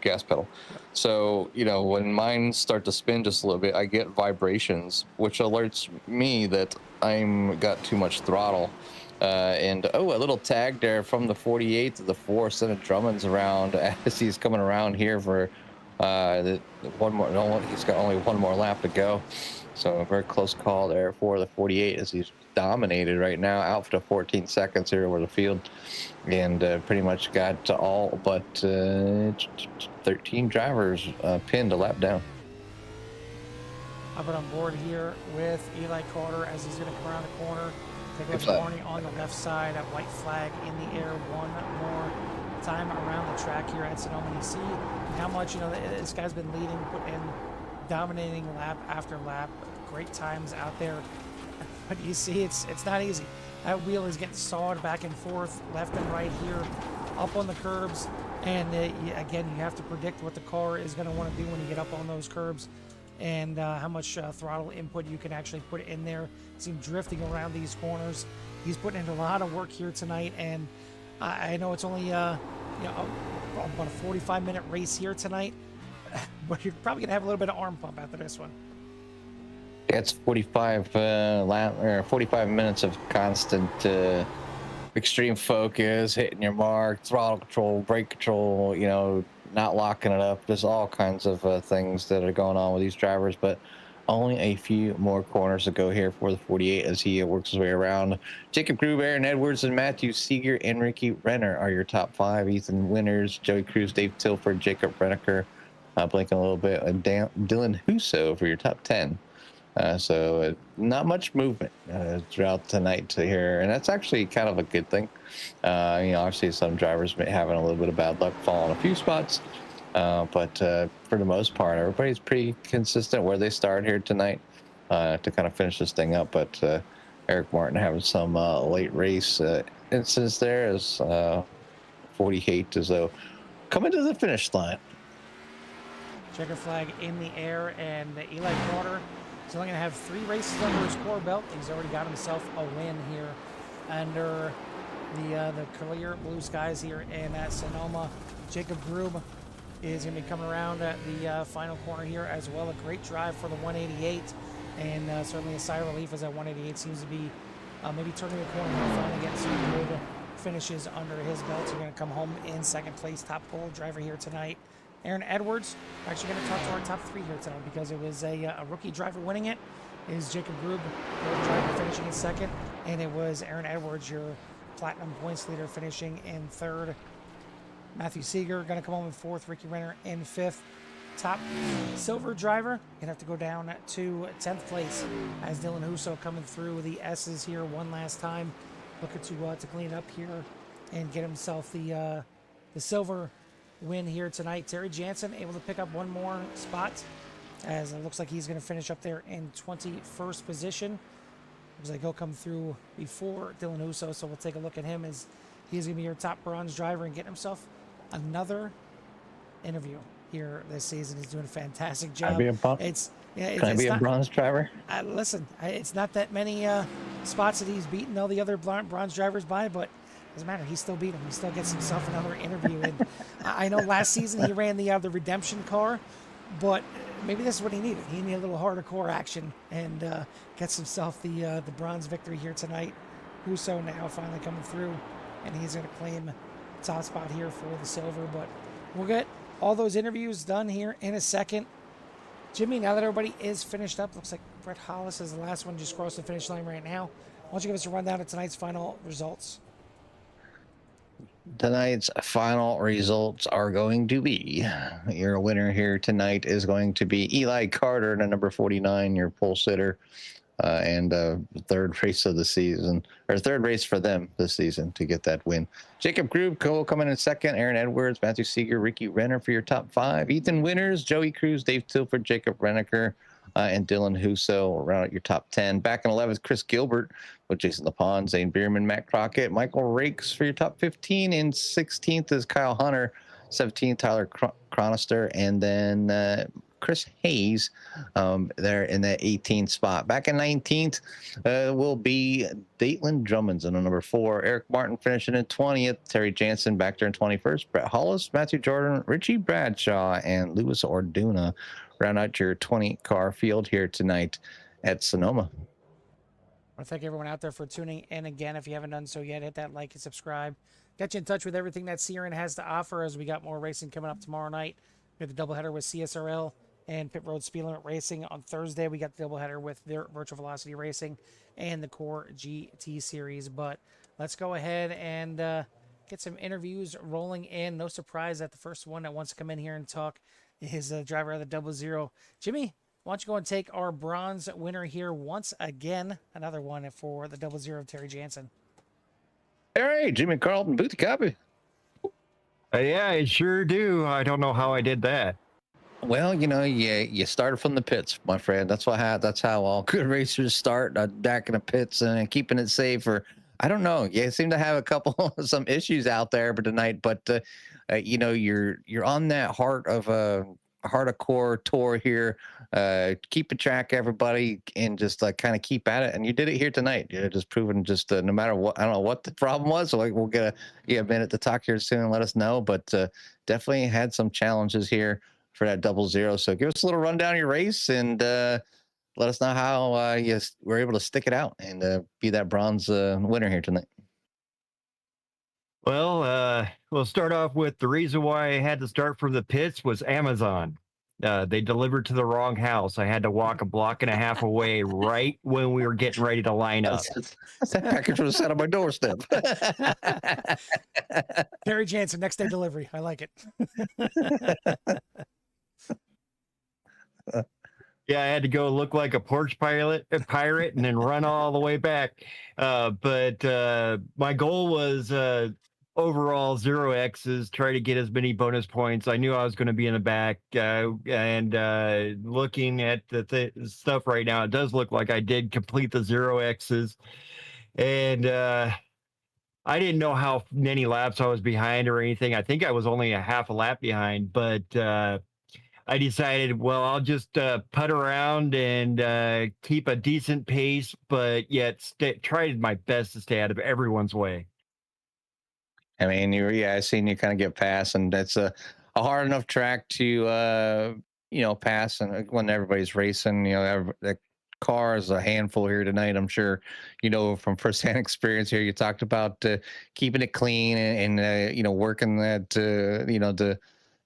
gas pedal. So when mine start to spin just a little bit, I get vibrations, which alerts me that I'm got too much throttle. And a little tag there from the 48 to the 4, sending Drummond's around as he's coming around here for one more. No, he's got only one more lap to go, so a very close call there for the 48 as he's dominated right now, out for 14 seconds here over the field, and pretty much got all but 13 drivers pinned a lap down. I've been on board here with Eli Carter as he's going to come around the corner. Take a look at Barney on the left side, at white flag in the air one more time around the track here at Sonoma. You see how much, this guy's been leading and dominating lap after lap. Great times out there. But you see, it's not easy. That wheel is getting sawed back and forth, left and right here, up on the curbs. And again, you have to predict what the car is going to want to do when you get up on those curbs. and how much throttle input you can actually put in there. See him drifting around these corners. He's putting in a lot of work here tonight, and I know it's only about a 45-minute race here tonight, but you're probably gonna have a little bit of arm pump after this one. It's 45 minutes of constant extreme focus, hitting your mark, throttle control, brake control, not locking it up. There's all kinds of things that are going on with these drivers, but only a few more corners to go here for the 48 as he works his way around. Jacob Grube, Aaron Edwards, and Matthew Seeger and Ricky Renner are your top 5. Ethan Winters, Joey Cruz, Dave Tilford, Jacob Renneker, blinking a little bit, and Dylan Huso for your top 10. So not much movement throughout the night to here, and that's actually kind of a good thing. Obviously some drivers may having a little bit of bad luck falling a few spots, but for the most part, everybody's pretty consistent where they start here tonight to kind of finish this thing up. But Eric Martin having some late race incidents there as 48 as though coming to the finish line. Checker flag in the air, and Eli Carter is only going to have 3 races under his core belt. He's already got himself a win here under the clear blue skies here in Sonoma. Jacob Grube is going to be coming around at the final corner here as well. A great drive for the 188, and certainly a sigh of relief as that 188 seems to be maybe turning the corner and finally getting some good finishes under his belt. He's going to come home in second place, top pole driver here tonight. Aaron Edwards, we're actually going to talk to our top 3 here tonight because it was a rookie driver winning it. It is Jacob Grube, the driver, finishing in second, and it was Aaron Edwards, your platinum points leader, finishing in third. Matthew Seeger going to come home in fourth. Ricky Renner in fifth. Top silver driver going to have to go down to 10th place as Dylan Huso coming through the S's here one last time, looking to clean up here and get himself the silver win here tonight. Terry Jansen able to pick up one more spot as it looks like he's going to finish up there in 21st position. Looks like he'll come through before Dylan Huso, so we'll take a look at him as he's going to be your top bronze driver and get himself another interview here this season. He's doing a fantastic job. Can I be a bronze driver? Listen, it's not that many spots that he's beaten all the other bronze drivers by, but doesn't matter. He still beat him. He still gets himself another interview. And I know last season he ran the redemption car, but maybe this is what he needed. He needed a little harder core action and gets himself the bronze victory here tonight. Huso now finally coming through, and he's going to claim top spot here for the silver. But we'll get all those interviews done here in a second. Jimmy, now that everybody is finished up, looks like Brett Hollis is the last one just crossed the finish line right now. Why don't you give us a rundown of tonight's final results? Tonight's final results are going to be, your winner here tonight is going to be Eli Carter, the number 49, your pole sitter, and third race of the season, or third race for them this season to get that win. Jacob Grube coming in second, Aaron Edwards, Matthew Seeger, Ricky Renner for your top 5. Ethan Winters, Joey Cruz, Dave Tilford, Jacob Renneker, and Dylan Huso around at your top 10. Back in 11th, Chris Gilbert with Jason LaPon, Zane Bierman, Matt Crockett, Michael Rakes for your top 15. In 16th is Kyle Hunter, 17th, Tyler Chronister, and then Chris Hayes there in that 18th spot. Back in 19th will be Datelin Drummond's in number 4. Eric Martin finishing in 20th. Terry Jansen back there in 21st. Brett Hollis, Matthew Jordan, Richie Bradshaw, and Louis Orduna round out your 20-car field here tonight at Sonoma. I want to thank everyone out there for tuning in again. If you haven't done so yet, hit that like and subscribe. Get you in touch with everything that CRN has to offer as we got more racing coming up tomorrow night. We have the doubleheader with CSRL and Pit Road Speed Limit Racing. On Thursday, we got the doubleheader with their Virtual Velocity Racing and the Core GT Series. But let's go ahead and get some interviews rolling in. No surprise that the first one that wants to come in here and talk is the driver of the 00. Jimmy, why don't you go and take our bronze winner here once again. Another one for the 00 of Terry Jansen. All right, Jimmy Carlton, booty copy. Yeah, I sure do. I don't know how I did that. Well, you started from the pits, my friend. That's how all good racers start, back in the pits and keeping it safe. Or I don't know. You seem to have a couple some issues out there, but tonight. But you're on that heart of hardcore tour here, keeping track of everybody and just kind of keep at it. And you did it here tonight. You're just proving just no matter what, I don't know what the problem was. So we'll get a minute to talk here soon and let us know. But definitely had some challenges here for that 00. So give us a little rundown of your race and let us know how you were able to stick it out and be that bronze winner here tonight. Well, we'll start off with the reason why I had to start from the pits was Amazon. They delivered to the wrong house. I had to walk a block and a half away right when we were getting ready to line up. That package was set on my doorstep. Terry Jansen, next day delivery. I like it. Yeah, I had to go look like a porch pirate, and then run all the way back. But my goal was overall 0Xs, try to get as many bonus points. I knew I was going to be in the back, and looking at the stuff right now, it does look like I did complete the 0Xs. And I didn't know how many laps I was behind or anything. I think I was only a half a lap behind, but I decided, well, I'll just putt around and keep a decent pace, but yet tried my best to stay out of everyone's way. I mean, I seen you kind of get past, and that's a hard enough track to pass, and when everybody's racing, the car is a handful here tonight. I'm sure from firsthand experience here. You talked about keeping it clean and working that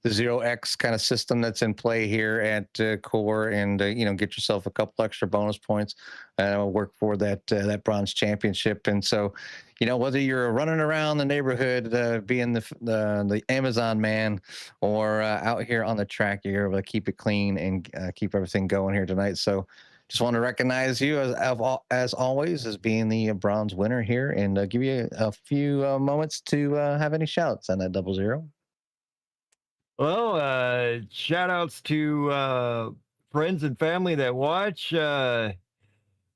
the 0X kind of system that's in play here at Core, and get yourself a couple extra bonus points, work for that bronze championship. And so, whether you're running around the neighborhood, being the Amazon man, or out here on the track, you're able to keep it clean and keep everything going here tonight. So, just want to recognize you as always as being the bronze winner here, and give you a few moments to have any shouts on that 00. Well, shout outs to friends and family that watch.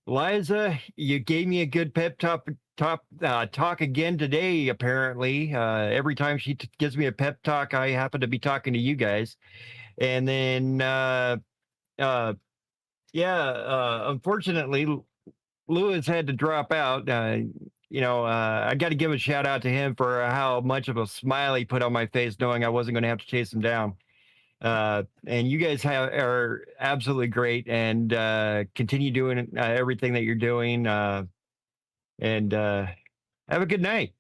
Liza, you gave me a good pep talk again today, apparently. Every time she gives me a pep talk, I happen to be talking to you guys. And then, unfortunately, Lewis had to drop out. I got to give a shout out to him for how much of a smile he put on my face, knowing I wasn't going to have to chase him down. And you guys are absolutely great, and continue doing everything that you're doing. And have a good night.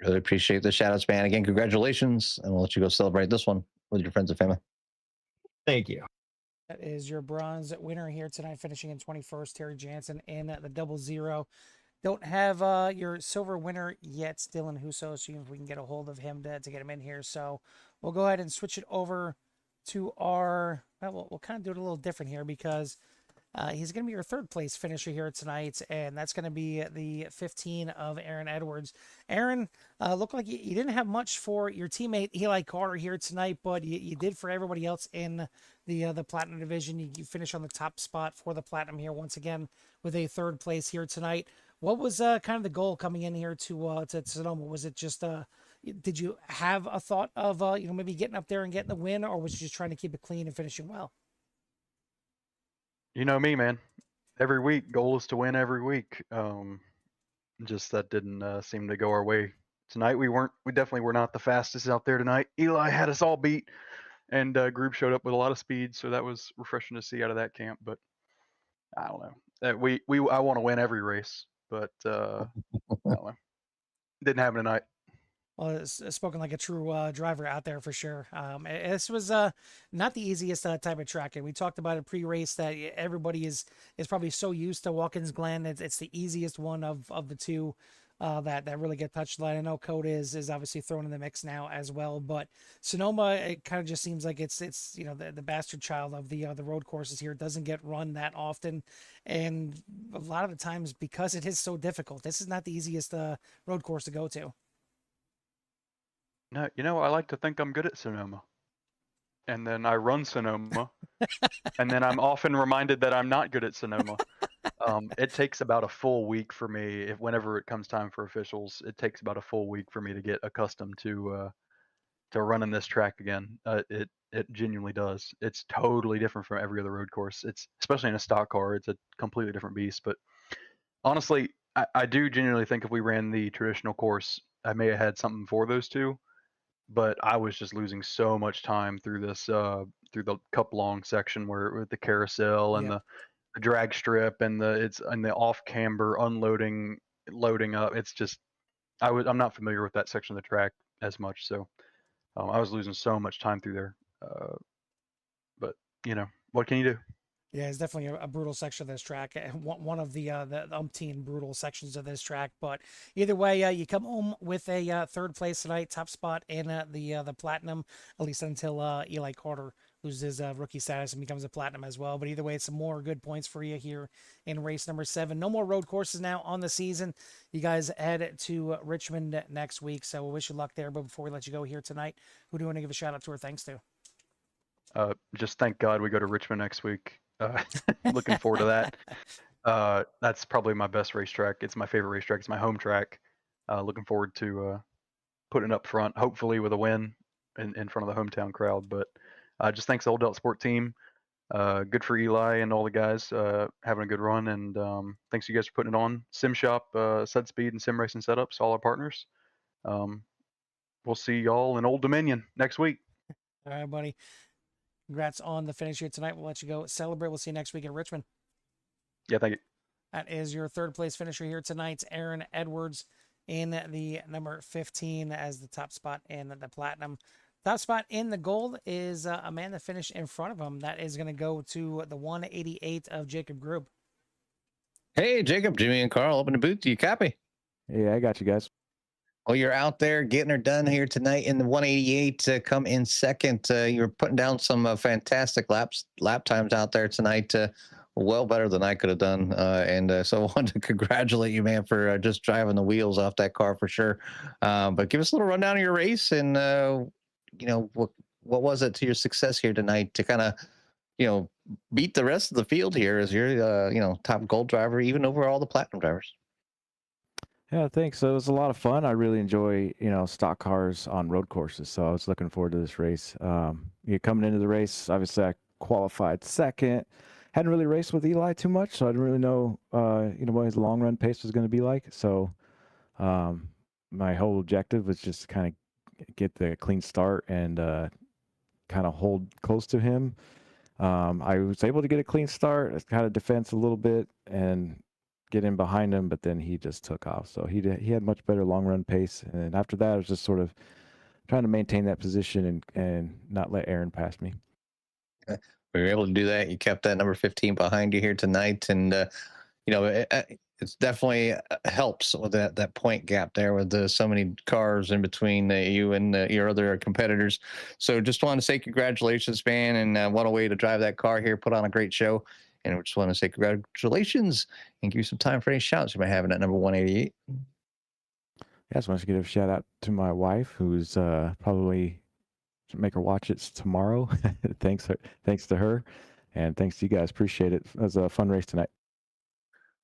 Really appreciate the shout outs, man. Again, congratulations, and we'll let you go celebrate this one with your friends and family. Thank you. That is your bronze winner here tonight, finishing in 21st, Terry Jansen in the 00. Don't have your silver winner yet, Dylan Husso, so if we can get a hold of him to get him in here. So we'll go ahead and switch it over to our, we'll kind of do it a little different here, because he's going to be your third place finisher here tonight, and that's going to be the 15 of Aaron Edwards. Aaron, looked like you didn't have much for your teammate Eli Carter here tonight, but you did for everybody else in the Platinum division. You finished on the top spot for the Platinum here once again with a third place here tonight. What was kind of the goal coming in here to Sonoma? Was it just did you have a thought of maybe getting up there and getting the win, or was you just trying to keep it clean and finishing well? You know me, man. Every week, goal is to win every week. Just that didn't seem to go our way tonight. We definitely were not the fastest out there tonight. Eli had us all beat, and group showed up with a lot of speed, so that was refreshing to see out of that camp. But I don't know. I want to win every race, but I don't know. Didn't happen tonight. Well, it's spoken like a true driver out there for sure. This was not the easiest type of track, and we talked about it pre-race that everybody is probably so used to Watkins Glen. It's the easiest one of the two that really get touched. I know Code is obviously thrown in the mix now as well, but Sonoma, it kind of just seems like it's the bastard child of the road courses here. It doesn't get run that often, and a lot of the times because it is so difficult, this is not the easiest road course to go to. No, I like to think I'm good at Sonoma. And then I run Sonoma. And then I'm often reminded that I'm not good at Sonoma. It takes about a full week for me, whenever it comes time for officials, it takes about a full week for me to get accustomed to to running this track again. It genuinely does. It's totally different from every other road course. It's especially in a stock car, it's a completely different beast. But honestly, I do genuinely think if we ran the traditional course, I may have had something for those two. But I was just losing so much time through this through the cup long section where with the carousel and Yep. the drag strip and the off camber unloading loading up. It's just I'm not familiar with that section of the track as much, so I was losing so much time through there. But what can you do? Yeah, it's definitely a brutal section of this track. One of the umpteen brutal sections of this track. But either way, you come home with a third place tonight, top spot in the platinum, at least until Eli Carter loses rookie status and becomes a platinum as well. But either way, it's some more good points for you here in race number 7. No more road courses now on the season. You guys head to Richmond next week, so we wish you luck there. But before we let you go here tonight, who do you want to give a shout out to or thanks to? Just thank God we go to Richmond next week. Looking forward to that. That's probably my best racetrack. It's my favorite racetrack. It's my home track. Looking forward to putting it up front, hopefully with a win in front of the hometown crowd. But just thanks to the Old Delta Sport team. Good for Eli and all the guys having a good run. And thanks to you guys for putting it on. Sim Shop, Sud Speed, and Sim Racing Setups, all our partners. We'll see y'all in Old Dominion next week. All right, buddy. Congrats on the finish here tonight. We'll let you go celebrate. We'll see you next week in Richmond. Yeah, thank you. That is your third place finisher here tonight, Aaron Edwards, in the number 15 as the top spot in the platinum. Top spot in the gold is a man that finished in front of him. That is going to go to the 188 of Jacob Grube. Hey, Jacob, Jimmy, and Carl, open the booth. Do you copy? Yeah, I got you guys. Well, you're out there getting her done here tonight in the 188 to come in second. You're putting down some fantastic lap times out there tonight. Well better than I could have done. So I wanted to congratulate you, man, for just driving the wheels off that car for sure. But give us a little rundown of your race and, what was it to your success here tonight to kind of, beat the rest of the field here as your, top gold driver, even over all the platinum drivers. Yeah, thanks. So it was a lot of fun. I really enjoy, stock cars on road courses. So I was looking forward to this race. Coming into the race, obviously I qualified second. Hadn't really raced with Eli too much, so I didn't really know, what his long run pace was going to be like. So my whole objective was just kind of get the clean start and kind of hold close to him. I was able to get a clean start, kind of defense a little bit, and get in behind him, but then he just took off. So he had much better long run pace. And after that, I was just sort of trying to maintain that position and not let Aaron pass me. We were able to do that. You kept that number 15 behind you here tonight. And, it's definitely helps with that point gap there with so many cars in between you and your other competitors. So just want to say congratulations, man. And what a way to drive that car here, put on a great show. And we just want to say congratulations and give you some time for any shouts you might have in that number 188. Yeah, I just want to give a shout out to my wife, who's probably make her watch it tomorrow. Thanks to her, and thanks to you guys. Appreciate it. It was a fun race tonight.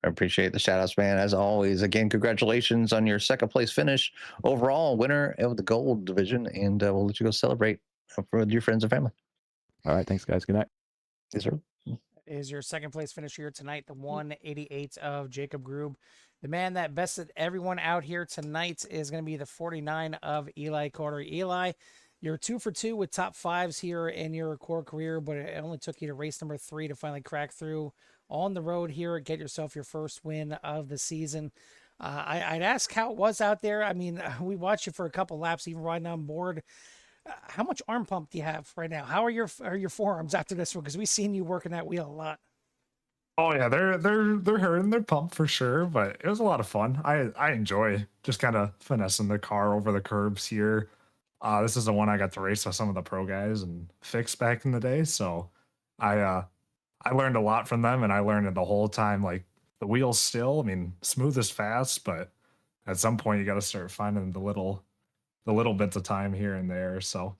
I appreciate the shout outs, man. As always, again, congratulations on your second place finish overall, winner of the gold division. And we'll let you go celebrate with your friends and family. All right. Thanks, guys. Good night. Yes, sir. Is your second place finisher here tonight, the 188 of Jacob Grube. The man that bested everyone out here tonight is going to be the 49 of Eli Carter. Eli, you're 2 for 2 with top fives here in your core career, but it only took you to race number 3 to finally crack through on the road here, get yourself your first win of the season. I'd ask how it was out there. I mean, we watched you for a couple laps, even riding on board. How much arm pump do you have right now? How are your forearms after this one? Because we've seen you working that wheel a lot. Oh yeah, they're hurting, they're pumped for sure, but it was a lot of fun. I enjoy just kind of finessing the car over the curbs here. This is the one I got to race with some of the pro guys and fix back in the day, so I learned a lot from them, and I learned it the whole time. Like the wheels still, I mean, smooth is fast, but at some point you got to start finding the little bits of time here and there. So.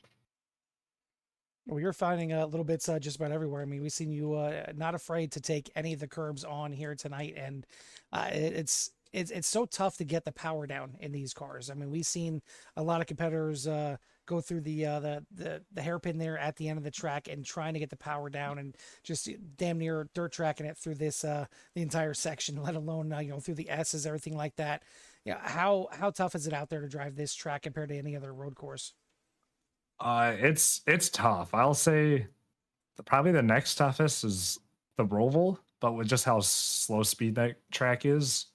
Well, you're finding little bits just about everywhere. I mean, we've seen you not afraid to take any of the curbs on here tonight, and it's it's so tough to get the power down in these cars. I mean, we've seen a lot of competitors go through the hairpin there at the end of the track and trying to get the power down and just damn near dirt tracking it through this the entire section, let alone through the S's, everything like that. Yeah, how tough is it out there to drive this track compared to any other road course? It's tough. I'll say probably the next toughest is the Roval, but with just how slow speed that track is,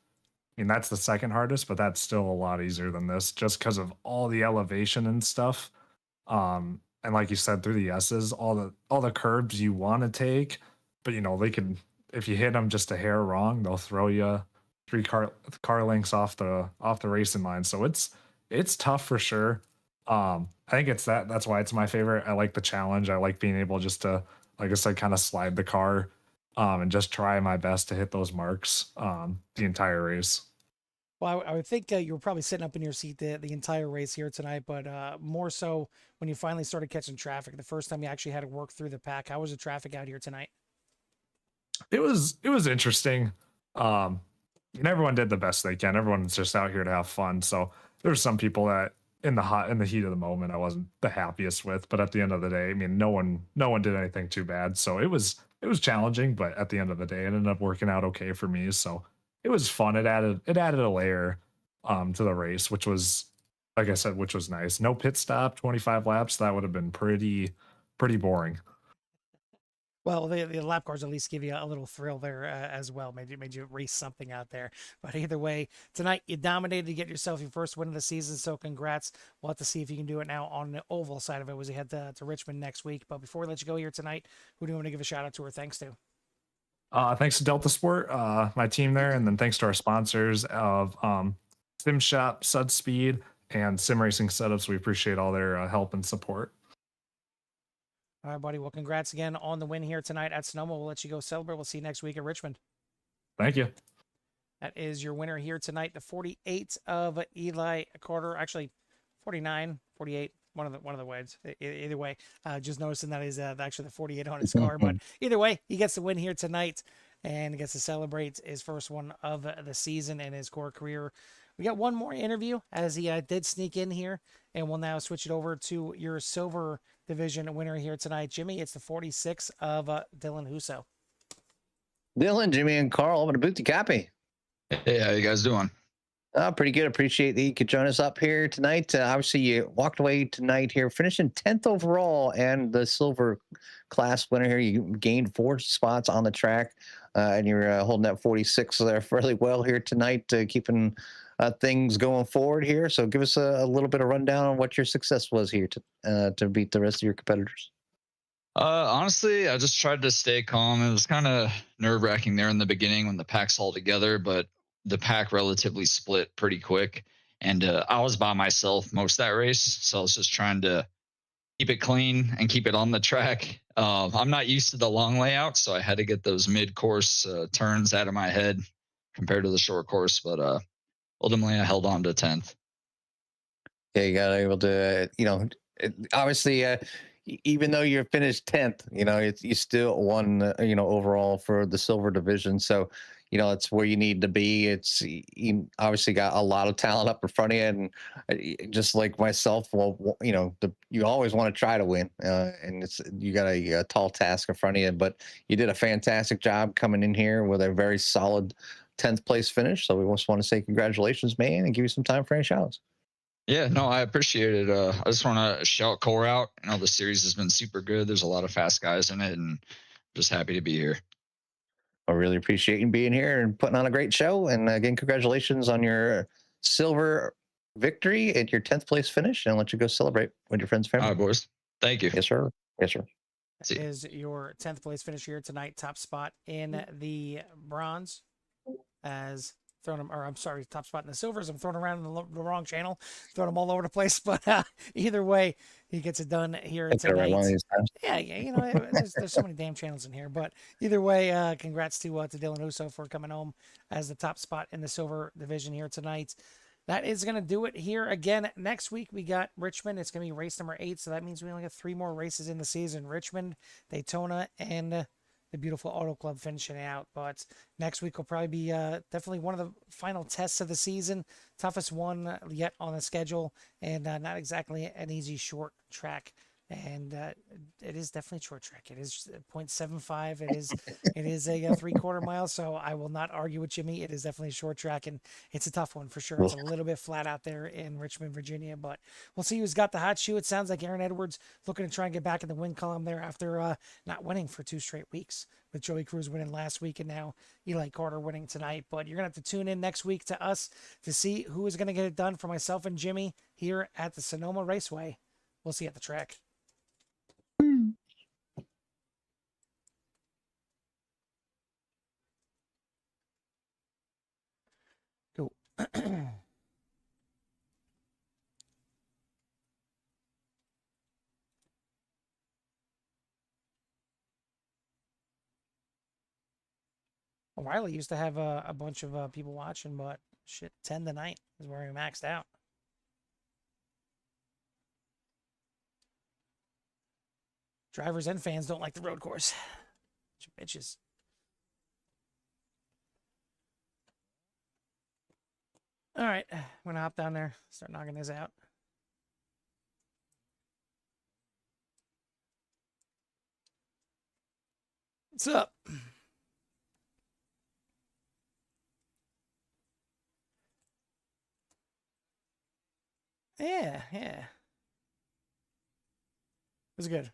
I mean that's the second hardest, but that's still a lot easier than this, just because of all the elevation and stuff. And like you said, through the S's, all the curbs you want to take, but they can, if you hit them just a hair wrong, they'll throw you three car lengths off the racing line. So it's tough for sure. I think that's why it's my favorite. I like the challenge. I like being able just to, like I said, kind of slide the car, and just try my best to hit those marks, the entire race. Well, I would think you were probably sitting up in your seat the entire race here tonight, but more so when you finally started catching traffic, the first time you actually had to work through the pack. How was the traffic out here tonight? It was interesting. And everyone did the best they can. Everyone's just out here to have fun. So there's some people that in the heat of the moment I wasn't the happiest with, but at the end of the day, I mean, no one did anything too bad. So it was challenging, but at the end of the day, it ended up working out okay for me. So it was fun. It added a layer to the race, which was, like I said, which was nice. No pit stop, 25 laps. That would have been pretty boring. Well, the lap cars at least give you a little thrill there as well. Made you race something out there. But either way, tonight you dominated to get yourself your first win of the season. So congrats. We'll have to see if you can do it now on the oval side of it as we head to Richmond next week. But before we let you go here tonight, who do you want to give a shout out to or thanks to? Thanks to Delta Sport, my team there, and then thanks to our sponsors of Sim Shop, Sud Speed, and Sim Racing Setups. We appreciate all their help and support. All right, buddy. Well, congrats again on the win here tonight at Sonoma. We'll let you go celebrate. We'll see you next week at Richmond. Thank you. That is your winner here tonight, the 48 of Eli Carter. Actually, 49, 48, one of the ways. Either way, just noticing that is actually the 48 on his car. But either way, he gets the win here tonight and gets to celebrate his first one of the season in his core career. We got one more interview as he did sneak in here, and we'll now switch it over to your silver division winner here tonight. Jimmy, it's the 46 of Dylan Huso. Dylan, Jimmy, and Carl, I'm going to copy. Hey, how you guys doing? Pretty good. Appreciate that you could join us up here tonight. Obviously, you walked away tonight here, finishing 10th overall and the silver class winner here. You gained 4 spots on the track, and you're holding that 46 there fairly well here tonight, keeping things going forward here. So give us a little bit of rundown on what your success was here to beat the rest of your competitors. Honestly, I just tried to stay calm. It was kind of nerve-wracking there in the beginning when the pack's all together, but the pack relatively split pretty quick. And I was by myself most of that race, so I was just trying to keep it clean and keep it on the track. I'm not used to the long layout, so I had to get those mid-course turns out of my head compared to the short course, but ultimately I held on to 10th. Yeah, you got able to, obviously, even though you're finished 10th, you still won, overall for the silver division. So, it's where you need to be. You obviously got a lot of talent up in front of you, and just like myself, you always want to try to win, and you got a tall task in front of you. But you did a fantastic job coming in here with a very solid 10th place finish. So we just want to say congratulations, man, and give you some time for any shout-outs. Yeah, no, I appreciate it. I just want to shout Core out. The series has been super good. There's a lot of fast guys in it, and just happy to be here. I really appreciate you being here and putting on a great show. And again, congratulations on your silver victory and your 10th place finish. And I'll let you go celebrate with your friends and family. All right, boys. Thank you. Yes, sir. Yes, sir. That is your 10th place finish here tonight. Top spot in the bronze as throwing them, or I'm sorry, top spot in the silvers. I'm throwing around in the wrong channel, throwing them all over the place. But either way, he gets it done here tonight. Yeah, there's so many damn channels in here. But either way, congrats to Dylan Huso for coming home as the top spot in the silver division here tonight. That is going to do it here. Again, next week we got Richmond. It's going to be race number 8, so that means we only got 3 more races in the season. Richmond, Daytona, and the beautiful Auto Club finishing it out. But next week will probably be definitely one of the final tests of the season, toughest one yet on the schedule, and not exactly an easy short track. And it is definitely short track. It is 0.75. It is a 3/4 mile. So I will not argue with Jimmy. It is definitely a short track, and it's a tough one for sure. It's a little bit flat out there in Richmond, Virginia, but we'll see who's got the hot shoe. It sounds like Aaron Edwards looking to try and get back in the win column there after not winning for 2 straight weeks, with Joey Cruz winning last week and now Eli Carter winning tonight. But you're going to have to tune in next week to us to see who is going to get it done for myself and Jimmy here at the Sonoma Raceway. We'll see you at the track. Go. O'Reilly used to have a bunch of people watching, but shit, 10 tonight is where he maxed out. Drivers and fans don't like the road course. Bunch of bitches. All right, I'm gonna hop down there, start knocking this out. What's up? Yeah. It was good.